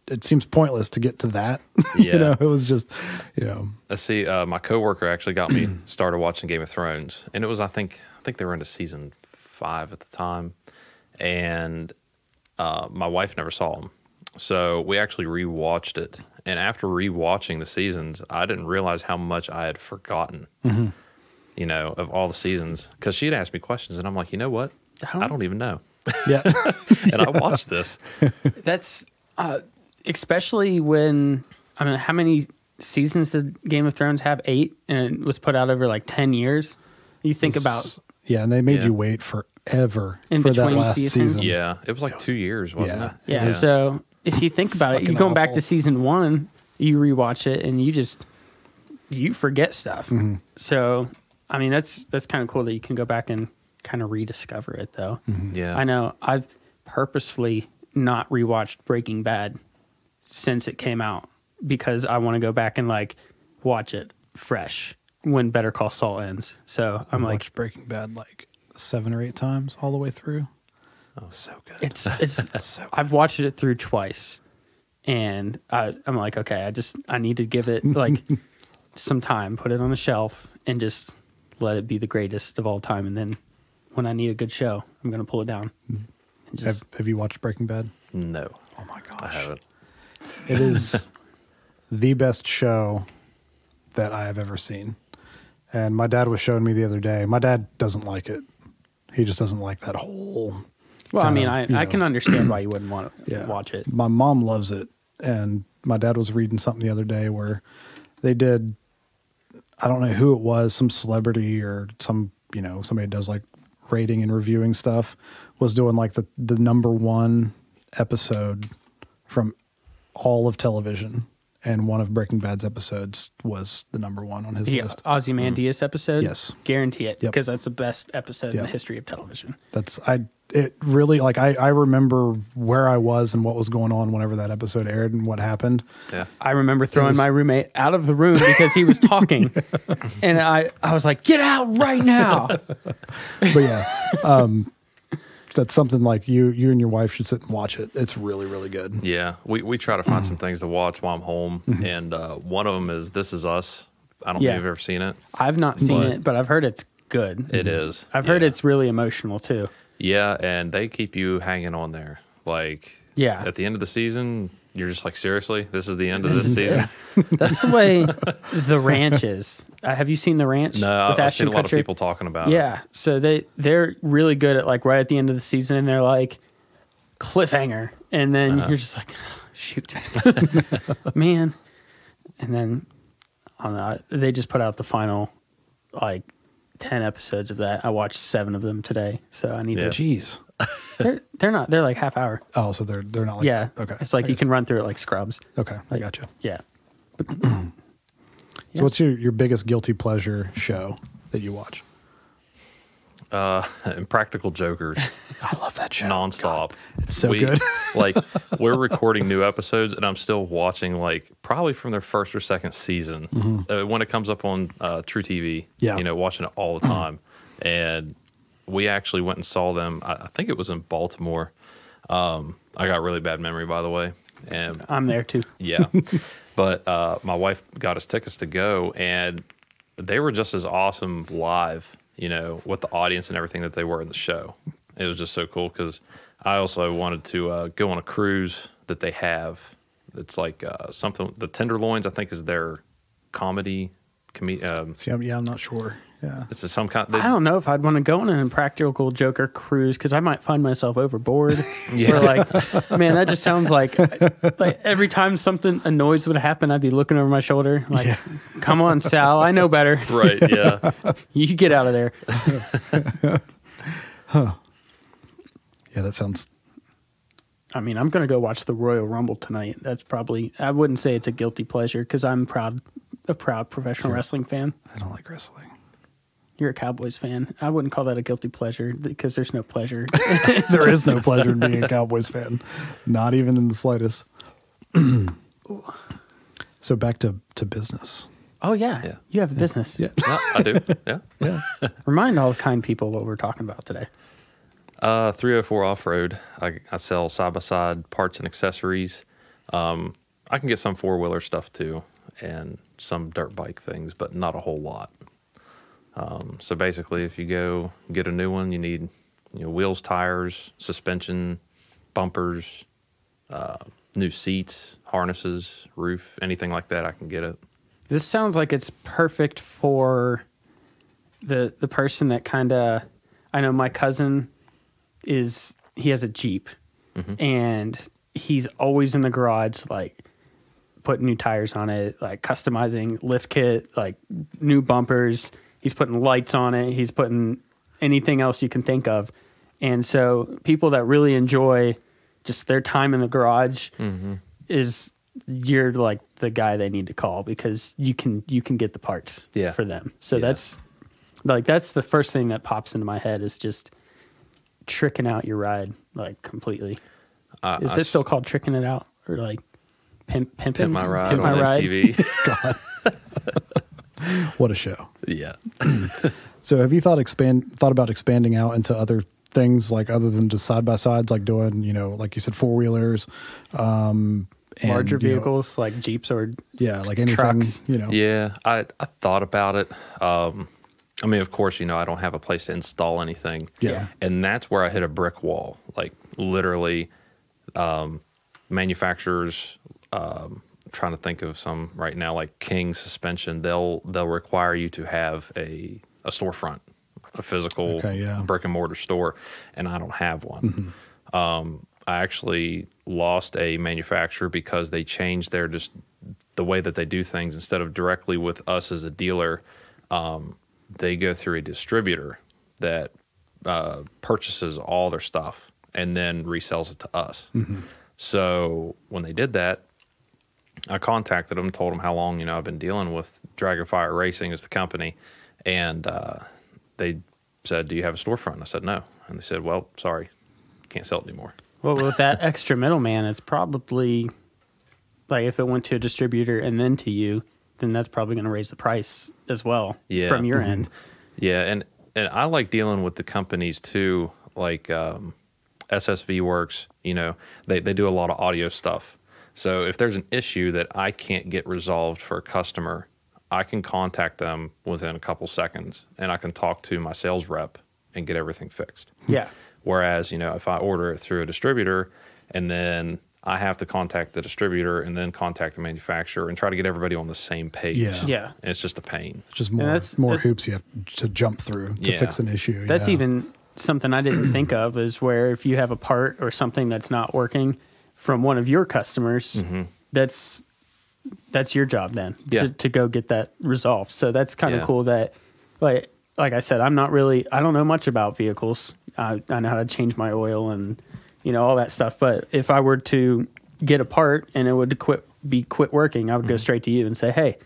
it seems pointless to get to that. Yeah. You know, it was just, you know. Let's see. My coworker actually got me started watching Game of Thrones, and it was I think they were into season 5 at the time, and my wife never saw them, so we actually rewatched it. And after rewatching the seasons, I didn't realize how much I had forgotten. You know, of all the seasons, because she had asked me questions, and I'm like, you know what? I don't even know. Yeah. And I watched this. That's especially when, I mean, how many seasons did Game of Thrones have? 8, and it was put out over like 10 years. You think about Yeah, and they made Yeah. you wait forever In for that between last seasons? season. Yeah, it was like 2 years, wasn't Yeah. it? yeah. So if you think about it, you're going back awful. to season 1, you rewatch it, and you forget stuff. So I mean, that's kind of cool that you can go back and kind of rediscover it, though. Yeah. I know I've purposefully not rewatched Breaking Bad since it came out because I want to go back and like watch it fresh when Better Call Saul ends. So I'm I like, watched Breaking Bad like 7 or 8 times all the way through. Oh, so good. it's So I've watched it through twice, and I'm like, okay, I need to give it like some time, put it on the shelf, and just let it be the greatest of all time. And then when I need a good show, I'm gonna pull it down. And just, have you watched Breaking Bad? No, Oh my gosh. I haven't. It is the best show that I have ever seen. And my dad was showing me the other day. My dad doesn't like it. He just doesn't like that whole. Well, I mean, I can understand why you wouldn't want to watch it. My mom loves it, and my dad was reading something the other day where they did. I don't know who it was, some celebrity or some somebody does like rating and reviewing stuff, was doing like the number one episode from all of television, and one of Breaking Bad's episodes was the number one on his list. Ozymandias episode? Yes. Guarantee it, Yep. because that's the best episode in the history of television. It really, like, I remember where I was and what was going on whenever that episode aired and what happened. Yeah. I remember throwing my roommate out of the room because he was talking, and I was like, "Get out right now!" But yeah, that's something like you and your wife should sit and watch it. It's really, really good. Yeah, we try to find some things to watch while I'm home, and one of them is This Is Us. I don't know if you've ever seen it. I've not seen it, but I've heard it's good. It is. I've heard it's really emotional too. Yeah, and they keep you hanging on there. Like, at the end of the season, you're just like, seriously, this is the end of this season? That's the way The Ranch is. Have you seen The Ranch? No, I've seen a lot of people talking about it. Yeah, so they're really good at, like, right at the end of the season, and they're like, cliffhanger, and then you're just like, oh, shoot, man. And then, I don't know, they just put out the final, like, 10 episodes of that. I watched 7 of them today, so I need to. Jeez. They're not. They're like half hour. Oh, so they're not like Yeah. Okay. It's like you can run through it like Scrubs. Okay, I got you. Yeah. So what's your biggest guilty pleasure show that you watch? Impractical Jokers. I love that show. Nonstop. God, it's so good. Like, we're recording new episodes, and I'm still watching, like, probably from their first or second season. When it comes up on True TV, watching it all the time. And we actually went and saw them. I think it was in Baltimore. I got really bad memory, by the way. And I'm there too. Yeah. But my wife got us tickets to go, and they were just as awesome live, with the audience and everything that they were in the show. It was just so cool because I also wanted to go on a cruise that they have. It's like something, the Tenderloins, I think, is their comedy. See, I'm not sure. Yeah. It's some kind. I don't know if I'd want to go on an Impractical Joker cruise because I might find myself overboard. Yeah. Or like, man, that just sounds like every time something a noise would happen, I'd be looking over my shoulder like, "Come on, Sal, I know better." Right? Yeah. You get out of there. Huh. Yeah, that sounds. I mean, I'm gonna go watch the Royal Rumble tonight. That's probably. I wouldn't say it's a guilty pleasure because I'm a proud professional wrestling fan. I don't like wrestling. You're a Cowboys fan. I wouldn't call that a guilty pleasure because there's no pleasure. There is no pleasure in being a Cowboys fan, not even in the slightest. So back to business. Oh yeah, you have a business. Yeah, Yeah, I do. Yeah. Remind all the kind people what we're talking about today. 304 Offroad. I sell side-by-side parts and accessories. I can get some four-wheeler stuff too, and some dirt bike things, but not a whole lot. So basically, if you go get a new one, you need wheels, tires, suspension, bumpers, new seats, harnesses, roof, anything like that. I can get it. This sounds like it's perfect for the person that kind of. I know my cousin he has a Jeep, and he's always in the garage, like putting new tires on it, like customizing lift kit, like new bumpers. He's putting lights on it. He's putting anything else you can think of. And so people that really enjoy just their time in the garage you're like the guy they need to call because you can get the parts for them. So that's the first thing that pops into my head is just tricking out your ride like completely. Is it still called tricking it out or like pimping? Pimp my ride Pimp on my ride? MTV. God. What a show. Yeah. So have you thought about expanding out into other things, like other than just side-by-sides, like doing, like you said, four-wheelers, larger vehicles like Jeeps or like anything, trucks. Yeah, I thought about it. I mean, of course, I don't have a place to install anything. Yeah. And that's where I hit a brick wall. Like literally, manufacturers trying to think of some right now, like King Suspension. They'll require you to have a storefront, a physical brick and mortar store, and I don't have one. I actually lost a manufacturer because they changed their just the way that they do things. Instead of directly with us as a dealer, they go through a distributor that purchases all their stuff and then resells it to us. So when they did that, I contacted them, told them how long, I've been dealing with Dragonfire Racing as the company. And they said, do you have a storefront? And I said, no. And they said, well, sorry, can't sell it anymore. Well, with that extra middleman, it's probably like if it went to a distributor and then to you, then that's probably going to raise the price as well from your end. Yeah, and I like dealing with the companies too, like SSV Works. They do a lot of audio stuff. So if there's an issue that I can't get resolved for a customer, I can contact them within a couple seconds, and I can talk to my sales rep and get everything fixed. Yeah. Whereas, if I order it through a distributor and then I have to contact the distributor and then contact the manufacturer and try to get everybody on the same page. Yeah. And it's just a pain. Just more hoops you have to jump through to fix an issue. That's even something I didn't think of, is where if you have a part or something that's not working from one of your customers, that's your job then to go get that resolved. So that's kind of cool that, like I said, I don't know much about vehicles. I know how to change my oil and, all that stuff. But if I were to get a part and it would quit working, I would go straight to you and say, hey,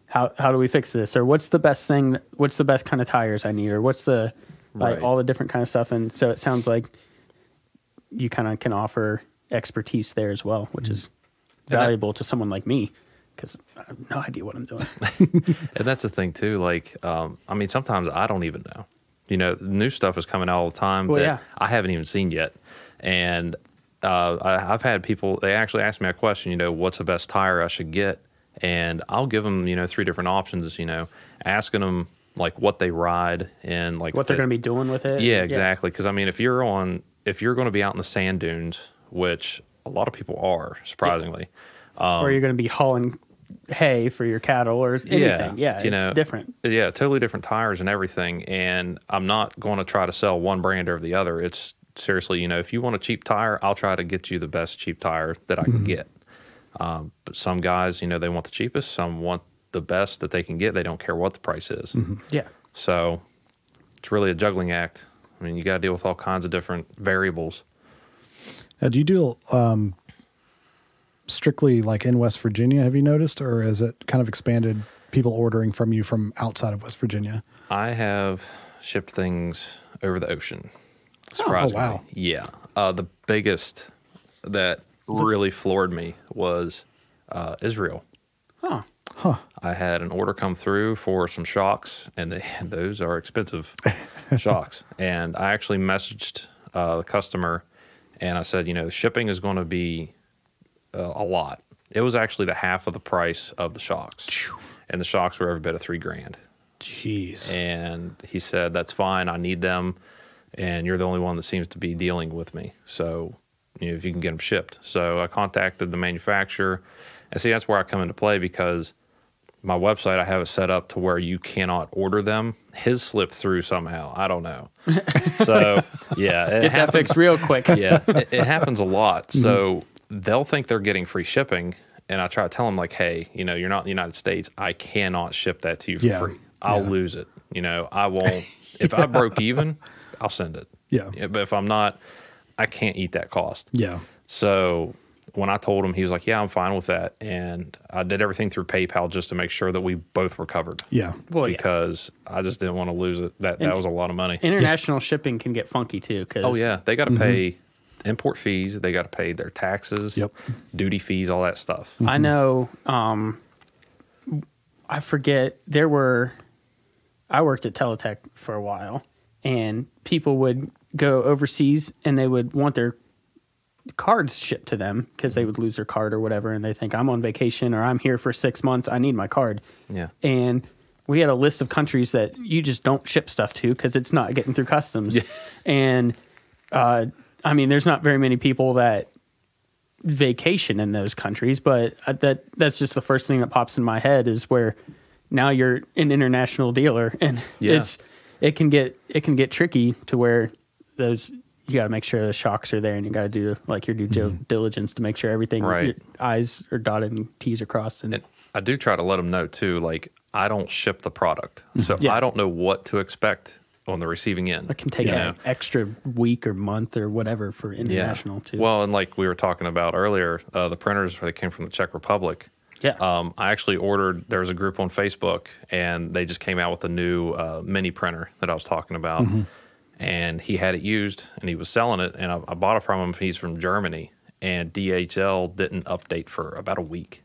how do we fix this? Or what's the best kind of tires I need? Or what's all the different kind of stuff. And so it sounds like you kind of can offer expertise there as well, which is valuable to someone like me, because I have no idea what I'm doing. And that's the thing too. Like, sometimes I don't even know. New stuff is coming out all the time that I haven't even seen yet. And I've had people, they actually ask me a question, what's the best tire I should get? And I'll give them, 3 different options, asking them like what they ride and like what they're going to be doing with it. Yeah, exactly. Because if you're going to be out in the sand dunes, which a lot of people are, surprisingly, or you're going to be hauling hay for your cattle or anything. It's different. Yeah, totally different tires and everything. And I'm not going to try to sell one brand over the other. It's seriously, if you want a cheap tire, I'll try to get you the best cheap tire that I can get. But some guys, they want the cheapest. Some want the best that they can get. They don't care what the price is. Yeah. So it's really a juggling act. You got to deal with all kinds of different variables. Now, do you do strictly like in West Virginia, have you noticed, or has it kind of expanded people ordering from you from outside of West Virginia? I have shipped things over the ocean. Surprisingly. Oh, wow. Yeah. The biggest that really floored me was Israel. Huh. I had an order come through for some shocks, and those are expensive shocks. And I actually messaged the customer, and I said, shipping is going to be a lot. It was actually the half of the price of the shocks, and the shocks were every bit of $3,000. Jeez. And he said, that's fine. I need them. And you're the only one that seems to be dealing with me. So, if you can get them shipped. So I contacted the manufacturer. And see, that's where I come into play, because my website, I have it set up to where you cannot order them. His slipped through somehow. I don't know. So, yeah. Get that fixed real quick. Yeah, it happens a lot. So they'll think they're getting free shipping. And I try to tell them, like, hey, you're not in the United States. I cannot ship that to you for free. I'll lose it. I won't. If I broke even, I'll send it. Yeah. But if I'm not, I can't eat that cost. Yeah. So when I told him, he was like, yeah, I'm fine with that. And I did everything through PayPal just to make sure that we both were covered. Yeah. Well, because I just didn't want to lose it. That was a lot of money. International shipping can get funky too. Oh, yeah. They got to pay import fees. They got to pay their taxes, duty fees, all that stuff. I know. I forget. I worked at Teletech for a while, and people would go overseas and they would want their cards shipped to them because they would lose their card or whatever, and they think, I'm on vacation or I'm here for 6 months, I need my card. Yeah. And we had a list of countries that you just don't ship stuff to because it's not getting through customs. Yeah. And there's not very many people that vacation in those countries, but that's just the first thing that pops in my head is where now you're an international dealer, and it can get tricky to where those you got to make sure the shocks are there, and you got to do like your due diligence to make sure everything your I's are dotted and T's are crossed. And I do try to let them know too, like I don't ship the product, so I don't know what to expect on the receiving end. It can take an extra week or month or whatever for international too. Well, and like we were talking about earlier, the printers they came from the Czech Republic. Yeah. I actually ordered, there was a group on Facebook, and they just came out with a new mini printer that I was talking about. And he had it used, and he was selling it, and I bought it from him. He's from Germany, and DHL didn't update for about a week.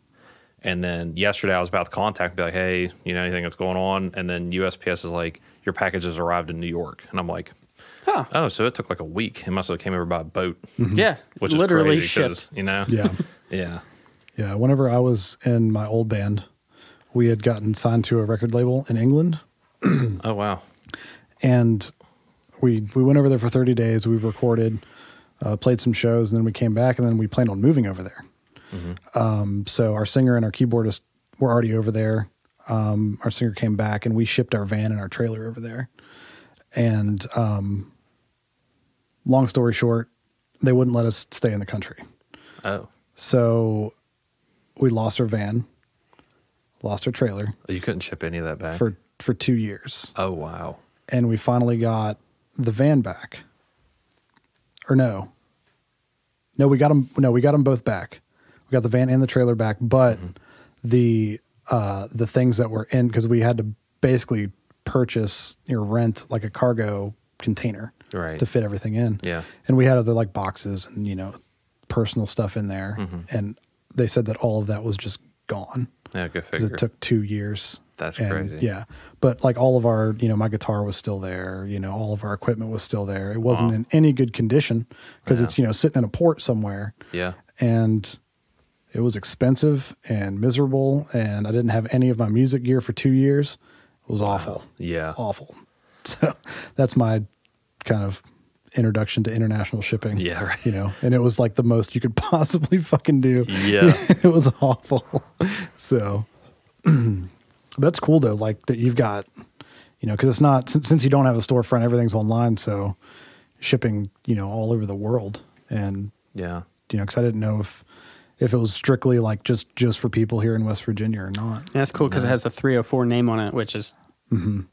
And then yesterday I was about to contact, be like, hey, you know, anything that's going on? And then USPS is like, your package has arrived in New York. And I'm like, oh, so it took like a week. It must have came over by boat. Yeah, which is literally crazy shipped. you know? Yeah. Yeah. Whenever I was in my old band, we had gotten signed to a record label in England. Oh, wow. And we went over there for 30 days. We recorded, played some shows, and then we came back, and then we planned on moving over there. So our singer and our keyboardist were already over there. Our singer came back, and we shipped our van and our trailer over there. And long story short, they wouldn't let us stay in the country. Oh. So we lost our van, lost our trailer. You couldn't ship any of that back? For 2 years. Oh, wow. And we finally got the van back. Or no, we got them both back. We got the van and the trailer back, but the things that were in, because we had to basically purchase or rent like a cargo container to fit everything in. Yeah. And we had other like boxes and, you know, personal stuff in there. And they said that all of that was just gone. Yeah, good Because figure. it took 2 years. That's crazy. Yeah. But like all of our, you know, my guitar was still there, you know, all of our equipment was still there. It wasn't in any good condition because it's, you know, sitting in a port somewhere. Yeah. And it was expensive and miserable, and I didn't have any of my music gear for 2 years. It was awful. Yeah. Awful. So that's my kind of introduction to international shipping. Yeah, right. You know, and it was like the most you could possibly fucking do. Yeah. It was awful. So that's cool though, like that you've got, you know, because it's not, since you don't have a storefront, everything's online. So shipping, you know, all over the world. And, you know, because I didn't know if it was strictly like just for people here in West Virginia or not. Yeah, that's cool because it has a 304 name on it, which is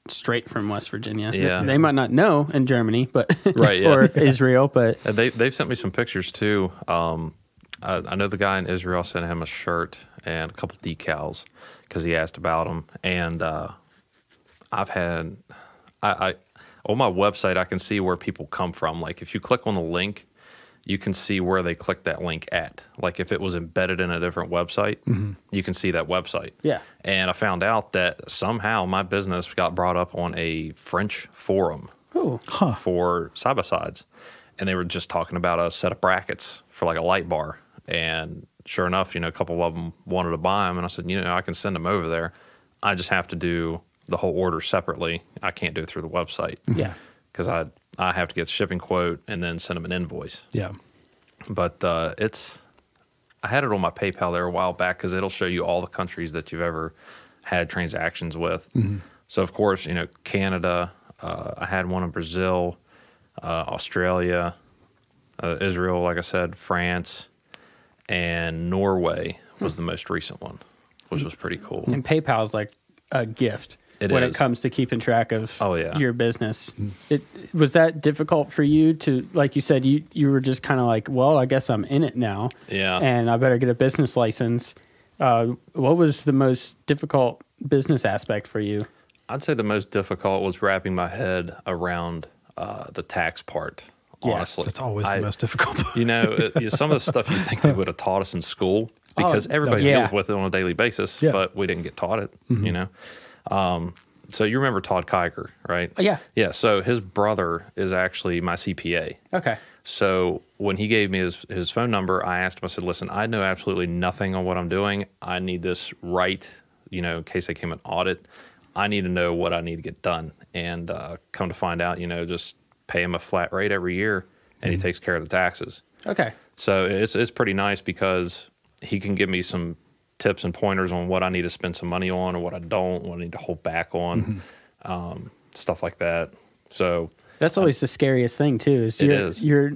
straight from West Virginia. Yeah. They might not know in Germany, but Right, or Israel, but they've sent me some pictures too. I know the guy in Israel sent him a shirt and a couple decals because he asked about them. And I've had, I on my website, I can see where people come from. Like if you click on the link, you can see where they click that link at. Like if it was embedded in a different website, you can see that website. Yeah. And I found out that somehow my business got brought up on a French forum for side-by-sides. And they were just talking about a set of brackets for like a light bar. And sure enough, you know, a couple of them wanted to buy them. And I said, you know, I can send them over there. I just have to do the whole order separately. I can't do it through the website. Yeah. Because I have to get the shipping quote and then send them an invoice. Yeah. But I had it on my PayPal there a while back because it'll show you all the countries that you've ever had transactions with. So, of course, you know, Canada, I had one in Brazil, Australia, Israel, like I said, France, and Norway was the most recent one, which was pretty cool. And PayPal is like a gift when it comes to keeping track of your business. Was that difficult for you to, like you said, you were just kind of like, well, I guess I'm in it now. Yeah. And I better get a business license. What was the most difficult business aspect for you? I'd say the most difficult was wrapping my head around the tax part. Honestly, that's always the most difficult part. You know, some of the stuff you think they would have taught us in school because everybody deals with it on a daily basis, but we didn't get taught it. You know, so you remember Todd Kiger, right? Yeah. Yeah. So his brother is actually my CPA. Okay. So when he gave me his phone number, I asked him. I said, "Listen, I know absolutely nothing on what I'm doing. I need this right. You know, in case they came an audit, I need to know what I need to get done." And come to find out, you know, just pay him a flat rate every year, and he takes care of the taxes. Okay. So it's pretty nice because he can give me some tips and pointers on what I need to spend some money on or what I don't, what I need to hold back on, stuff like that. So that's always the scariest thing too. Is. You're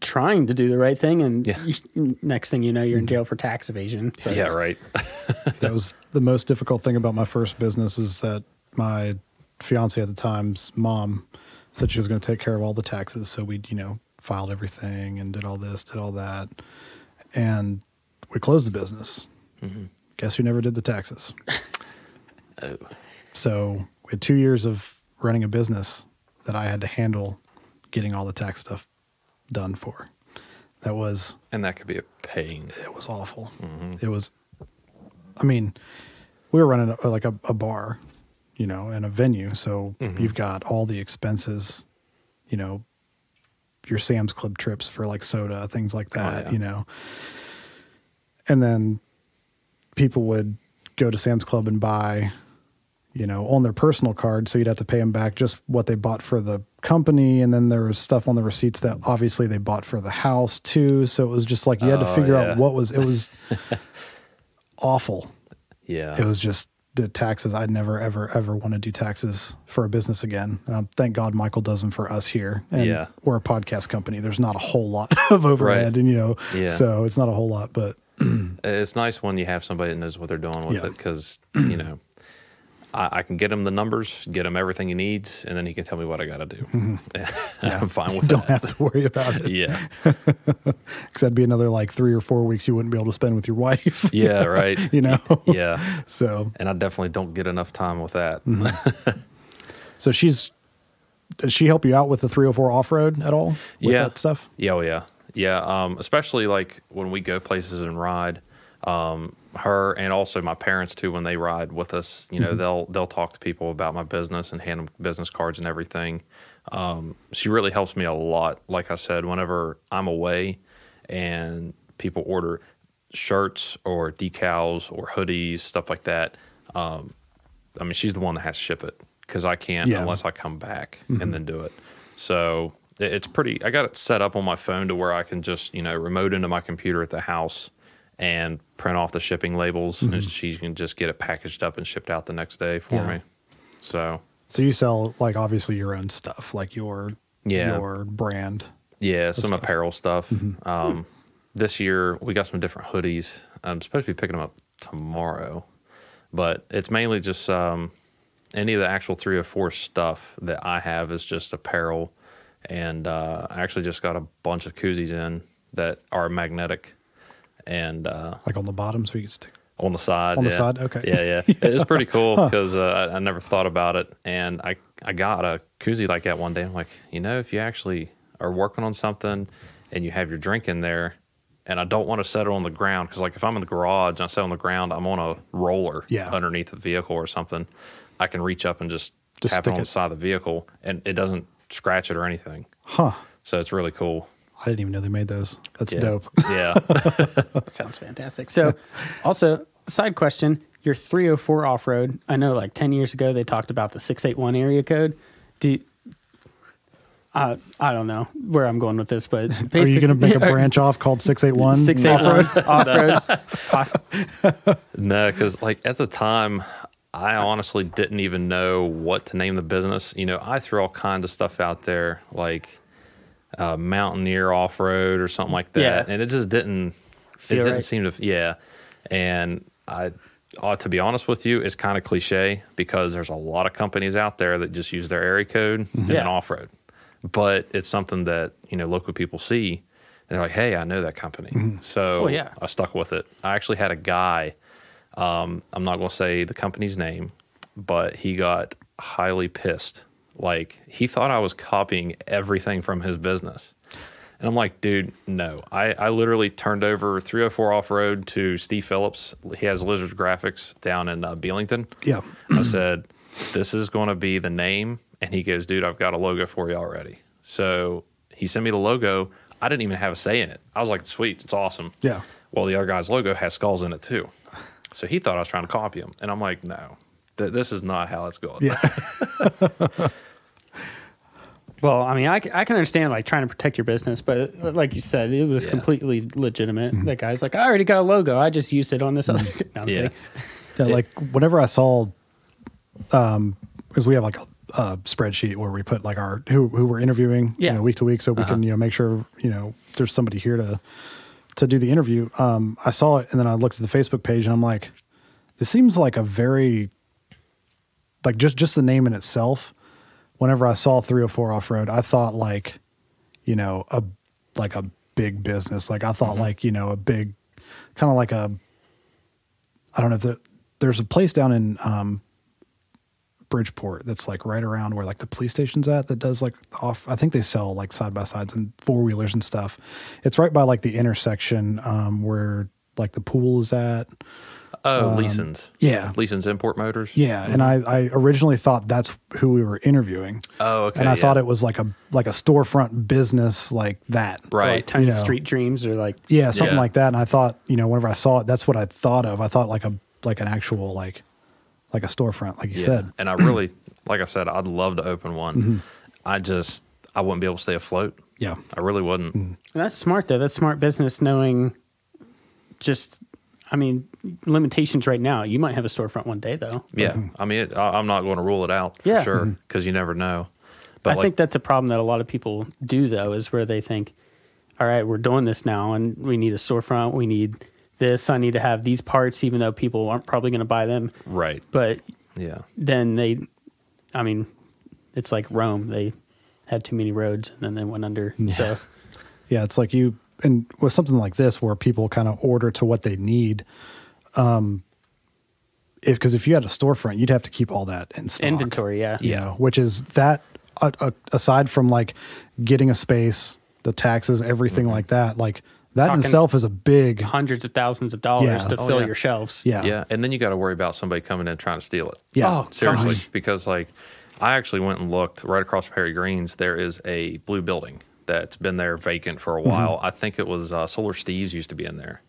trying to do the right thing, and Yeah. next thing you know, you're in jail for tax evasion. But yeah, right. That was the most difficult thing about my first business is that my fiance at the time's mom said she was going to take care of all the taxes. So we, filed everything and did all this, did all that. And we closed the business. Guess who never did the taxes? Oh. So we had 2 years of running a business that I had to handle getting all the tax stuff done for. And that could be a pain. It was awful. It was, we were running a bar, in a venue. So you've got all the expenses, your Sam's Club trips for like soda, things like that, And then people would go to Sam's Club and buy, on their personal card. So you'd have to pay them back just what they bought for the company. And then there was stuff on the receipts that obviously they bought for the house too. So it was just like, you had to figure out it was awful. Yeah. It was just the taxes. I'd never, ever, ever want to do taxes for a business again. Thank God Michael does them for us here. And we're a podcast company. There's not a whole lot of overhead and, so it's not a whole lot, but it's nice when you have somebody that knows what they're doing with it because, I can get him the numbers, get him everything he needs, and then he can tell me what I got to do. I'm fine with don't that. have to worry about it. Yeah. Because that'd be another like 3 or 4 weeks you wouldn't be able to spend with your wife. Yeah, right. Yeah. So, and I definitely don't get enough time with that. So does she help you out with the 304 off-road at all? With that stuff? Yeah, yeah. Yeah, especially like when we go places and ride, her and also my parents too, when they ride with us, they'll talk to people about my business and hand them business cards and everything. She really helps me a lot. Like I said, whenever I'm away and people order shirts or decals or hoodies, stuff like that, she's the one that has to ship it because I can't unless I come back and then do it. So it's pretty, I got it set up on my phone to where I can just, remote into my computer at the house and print off the shipping labels and she can just get it packaged up and shipped out the next day for me. So you sell like obviously your own stuff, like your brand. Yeah, some apparel stuff. This year we got some different hoodies. I'm supposed to be picking them up tomorrow, but it's mainly just any of the actual 304 stuff that I have is just apparel. And I actually just got a bunch of koozies in that are magnetic. And like on the bottom, so you can stick on the side. On the side, okay. Yeah. It's pretty cool because I never thought about it, and I got a koozie like that one day. I'm like, if you actually are working on something and you have your drink in there, and I don't want to set it on the ground because like if I'm in the garage and I set it on the ground, I'm on a roller underneath the vehicle or something. I can reach up and just tap it on the side of the vehicle, and it doesn't scratch it or anything. So it's really cool. I didn't even know they made those. That's dope. Yeah. Sounds fantastic. So also, side question, your 304 off-road, I know like 10 years ago they talked about the 681 area code. I don't know where I'm going with this, but are you going to make a branch off called 681? 681 off-road? No, because like at the time, I honestly didn't even know what to name the business. I threw all kinds of stuff out there, like Mountaineer Off-Road or something like that, and it just didn't seem to. And to be honest with you, it's kind of cliche because there's a lot of companies out there that just use their area code and then off-road, but it's something that local people see and they're like, hey, I know that company. So I stuck with it. I actually had a guy, I'm not going to say the company's name, but he got highly pissed. Like, he thought I was copying everything from his business. And I'm like, dude, no. I literally turned over 304 Off-Road to Steve Phillips. He has Lizard Graphics down in Belington. Yeah. I said, this is going to be the name. And he goes, dude, I've got a logo for you already. So he sent me the logo. I didn't even have a say in it. I was like, sweet, it's awesome. Yeah. Well, the other guy's logo has skulls in it too. So he thought I was trying to copy him. And I'm like, no, this is not how it's going. Yeah. Well, I mean, I can understand like trying to protect your business, but like you said, it was completely legitimate. That guy's like, I already got a logo. I just used it on this other. No, I'm kidding. Yeah, like whenever I saw, because we have like a spreadsheet where we put like our who we're interviewing, week to week, so we can make sure there's somebody here to do the interview. I saw it and then I looked at the Facebook page and I'm like, this seems like a very like just the name in itself. Whenever I saw 304 Off-Road, I thought like, a big business. Like I thought like, a big kind of like I don't know if there's a place down in Bridgeport that's like right around where like the police station's at that does like I think they sell like side by sides and 4-wheelers and stuff. It's right by like the intersection where like the pool is at. Oh, Leeson's. Yeah. Leeson's Import Motors. Yeah. And I originally thought that's who we were interviewing. Oh, okay. And I thought it was like a storefront business like that. Or Right. like Tiny Street Dreams or like. Yeah, something like that. And I thought, whenever I saw it, that's what I thought of. I thought like an actual like a storefront, like you said. And I really, like I said, I'd love to open one. I wouldn't be able to stay afloat. Yeah. I really wouldn't. And that's smart though. That's smart business knowing limitations right now. You might have a storefront one day though. Yeah. I mean, I'm not going to rule it out for sure because you never know. But I think that's a problem that a lot of people do though, is where they think, all right, we're doing this now and we need a storefront. We need this. I need to have these parts, even though people aren't probably going to buy them. Right. But then it's like Rome. They had too many roads and then they went under. Yeah. So yeah, it's like and with something like this where people kind of order to what they need, because if you had a storefront, you'd have to keep all that in stock. Inventory, which is that aside from like getting a space, the taxes, everything like that, like that in itself is a big hundreds of thousands of dollars to fill your shelves. Yeah. And then you got to worry about somebody coming in and trying to steal it. Yeah. Oh, Seriously. gosh. Because like I actually went and looked right across from Harry Green's. There is a blue building that's been there vacant for a while. I think it was Solar Steve's used to be in there.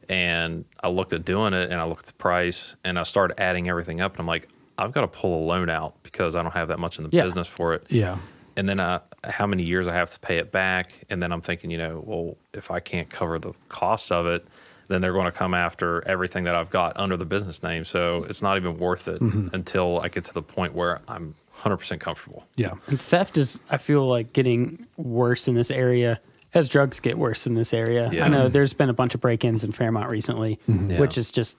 And I looked at doing it and I looked at the price and I started adding everything up and I'm like, I've got to pull a loan out because I don't have that much in the business for it. Yeah. And then how many years I have to pay it back. And then I'm thinking, well, if I can't cover the costs of it, then they're going to come after everything that I've got under the business name. So it's not even worth it until I get to the point where I'm 100% comfortable. Yeah. And theft is, I feel like, getting worse in this area as drugs get worse in this area. Yeah. I know there's been a bunch of break-ins in Fairmont recently, which is just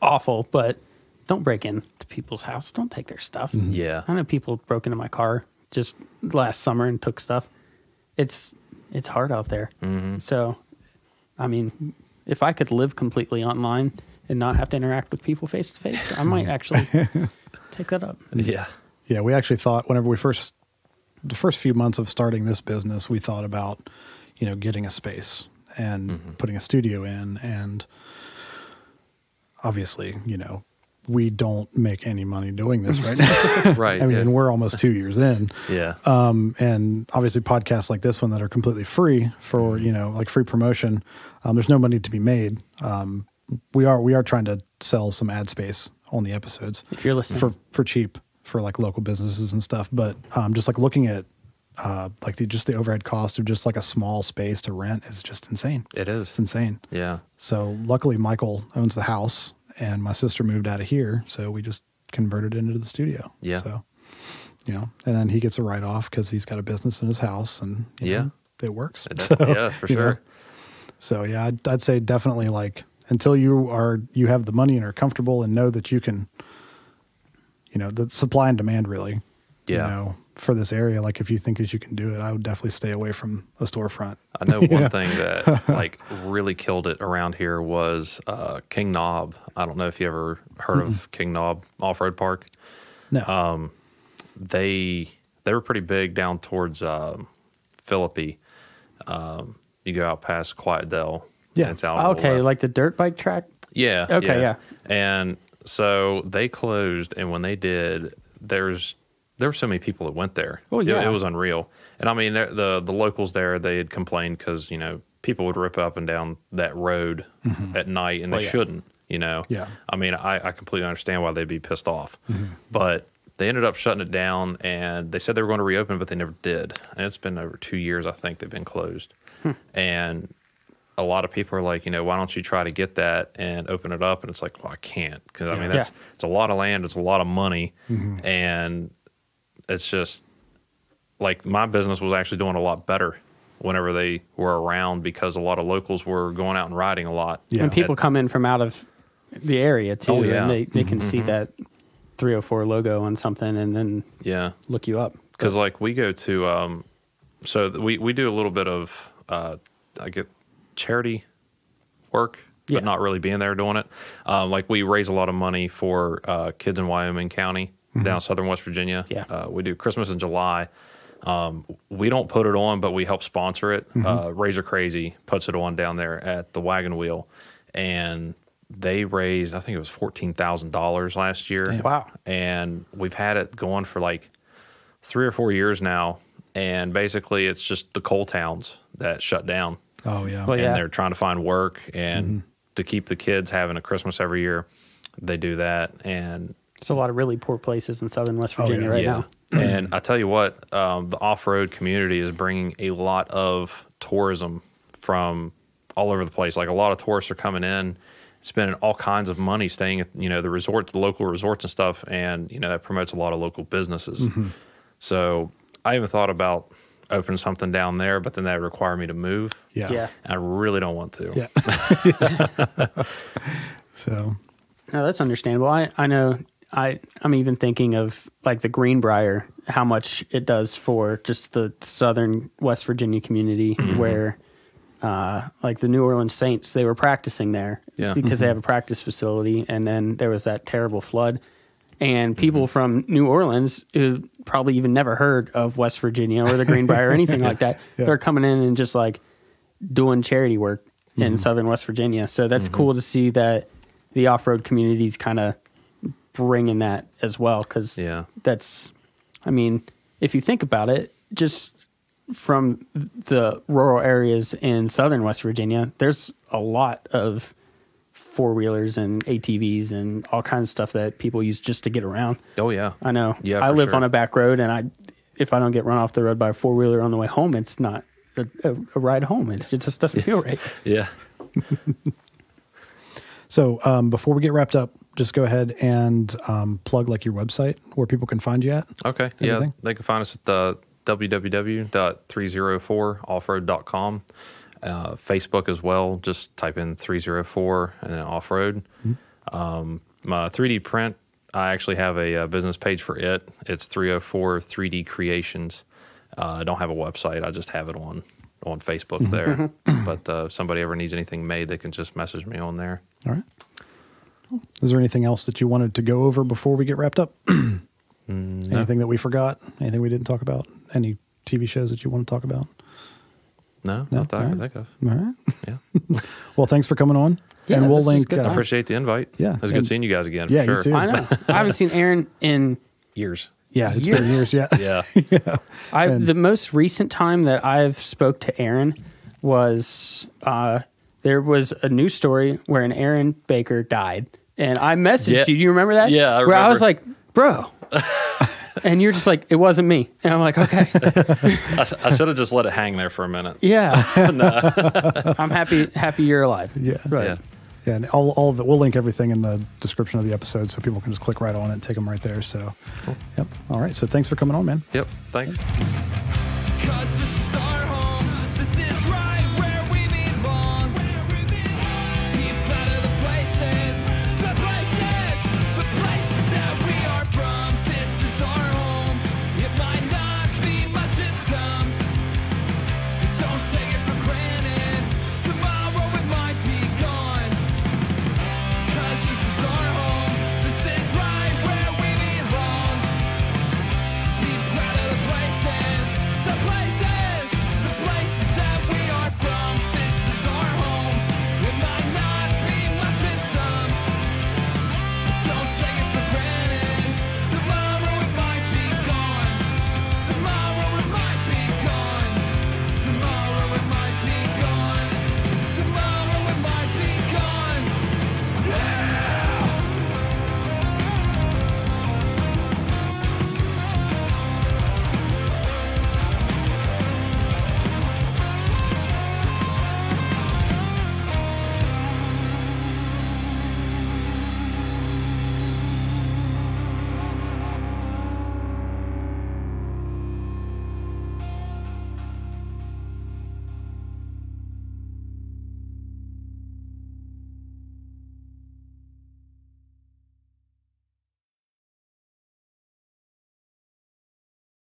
awful, but don't break into people's house. Don't take their stuff. Yeah. I know people broke into my car just last summer and took stuff. It's hard out there. So, I mean, if I could live completely online and not have to interact with people face to face, I might actually take that up. Yeah. Yeah, we actually thought whenever the first few months of starting this business, we thought about, getting a space and putting a studio in. And obviously, we don't make any money doing this right now. Right. I mean, we're almost 2 years in. Yeah. And obviously podcasts like this one that are completely free for, like free promotion, there's no money to be made. We are trying to sell some ad space on the episodes. If you're listening. For cheap. For like local businesses and stuff, but just like looking at like the overhead cost of just like a small space to rent is just insane. It is. It's insane. Yeah. So luckily Michael owns the house and my sister moved out of here, so we just converted it into the studio. Yeah. So and then he gets a write off because he's got a business in his house and you know, it works. Yeah, for sure. So yeah, I'd say definitely like until you have the money and are comfortable and know that you can. The supply and demand really, for this area. Like if you think that you can do it, I would definitely stay away from a storefront. I know one thing that like really killed it around here was King Knob. I don't know if you ever heard of King Knob Off-Road Park. No. They were pretty big down towards Philippi. You go out past Quiet Dell. Yeah. It's out Okay, like the dirt bike track? Yeah. Okay, yeah. And so they closed, and when they did, there were so many people that went there. Oh, yeah. It was unreal. And I mean, the locals there, they had complained because, people would rip up and down that road at night, and they shouldn't, Yeah. I mean, I completely understand why they'd be pissed off. But they ended up shutting it down, and they said they were going to reopen, but they never did. And it's been over 2 years, I think, they've been closed. And a lot of people are like, why don't you try to get that and open it up? And it's like, well, I can't, because I mean, it's a lot of land, it's a lot of money, and it's just like my business was actually doing a lot better whenever they were around, because a lot of locals were going out and riding a lot. Yeah. And people come in from out of the area too, and they can see that 304 logo on something and then look you up. Because like we go to, so we do a little bit of, I get charity work, but not really being there doing it. Like we raise a lot of money for kids in Wyoming County, down southern West Virginia. We do Christmas in July. We don't put it on, but we help sponsor it. Razor Crazy puts it on down there at the Wagon Wheel, and they raised, I think it was $14,000 last year. Damn. Wow. And we've had it going for like 3 or 4 years now. And basically it's just the coal towns that shut down. Oh yeah. Well, and they're trying to find work, and to keep the kids having a Christmas every year, they do that. And there's a lot of really poor places in southern West Virginia right now. And I tell you what, the off-road community is bringing a lot of tourism from all over the place. Like a lot of tourists are coming in, spending all kinds of money staying at, the resorts, the local resorts and stuff. And, that promotes a lot of local businesses. So I even thought about opening something down there, but then that would require me to move. Yeah. And I really don't want to. Yeah. So. No, that's understandable. I know I'm even thinking of like the Greenbrier, how much it does for just the southern West Virginia community where like the New Orleans Saints, they were practicing there because they have a practice facility, and then there was that terrible flood. And people from New Orleans who probably even never heard of West Virginia or the Greenbrier or anything like that, they're coming in and just like doing charity work in southern West Virginia. So that's cool to see that the off-road community's kind of bringing that as well, because that's, I mean, if you think about it, just from the rural areas in southern West Virginia, there's a lot of four-wheelers and ATVs and all kinds of stuff that people use just to get around. Oh, yeah. I know. Yeah, I live sure. on a back road, and if I don't get run off the road by a four-wheeler on the way home, it's not a ride home. It just doesn't feel right. Yeah. So before we get wrapped up, just go ahead and plug like your website where people can find you at. Okay. Everything. Yeah. They can find us at the www.304offroad.com. Facebook as well. Just type in 304 and then off-road. My 3D print, I actually have a business page for it. It's 304 3D Creations. I don't have a website. I just have it on Facebook there. But if somebody ever needs anything made, they can just message me on there. All right. Cool. Is there anything else that you wanted to go over before we get wrapped up? Anything that we forgot? Anything we didn't talk about? Any TV shows that you want to talk about? No, not that I can think of. All right. Yeah. Well, thanks for coming on. Yeah, and we'll this was link. good I appreciate the invite. Yeah. It was good seeing you guys again. Yeah, for you sure. too. I know. I haven't seen Aaron in Years. Yeah, it's been years. Yeah. Yeah. the most recent time that I've spoke to Aaron was there was a news story where an Aaron Baker died, and I messaged you. Do you remember that? Yeah, I Where I was remember. like, bro. And you're just like, it wasn't me. And I'm like, okay. I should have just let it hang there for a minute. Yeah. I'm happy you're alive. Yeah. Right. Yeah. Yeah, and all of it, we'll link everything in the description of the episode so people can just click right on it and take them right there. So, Yep. All right. So thanks for coming on, man. Yep. Thanks.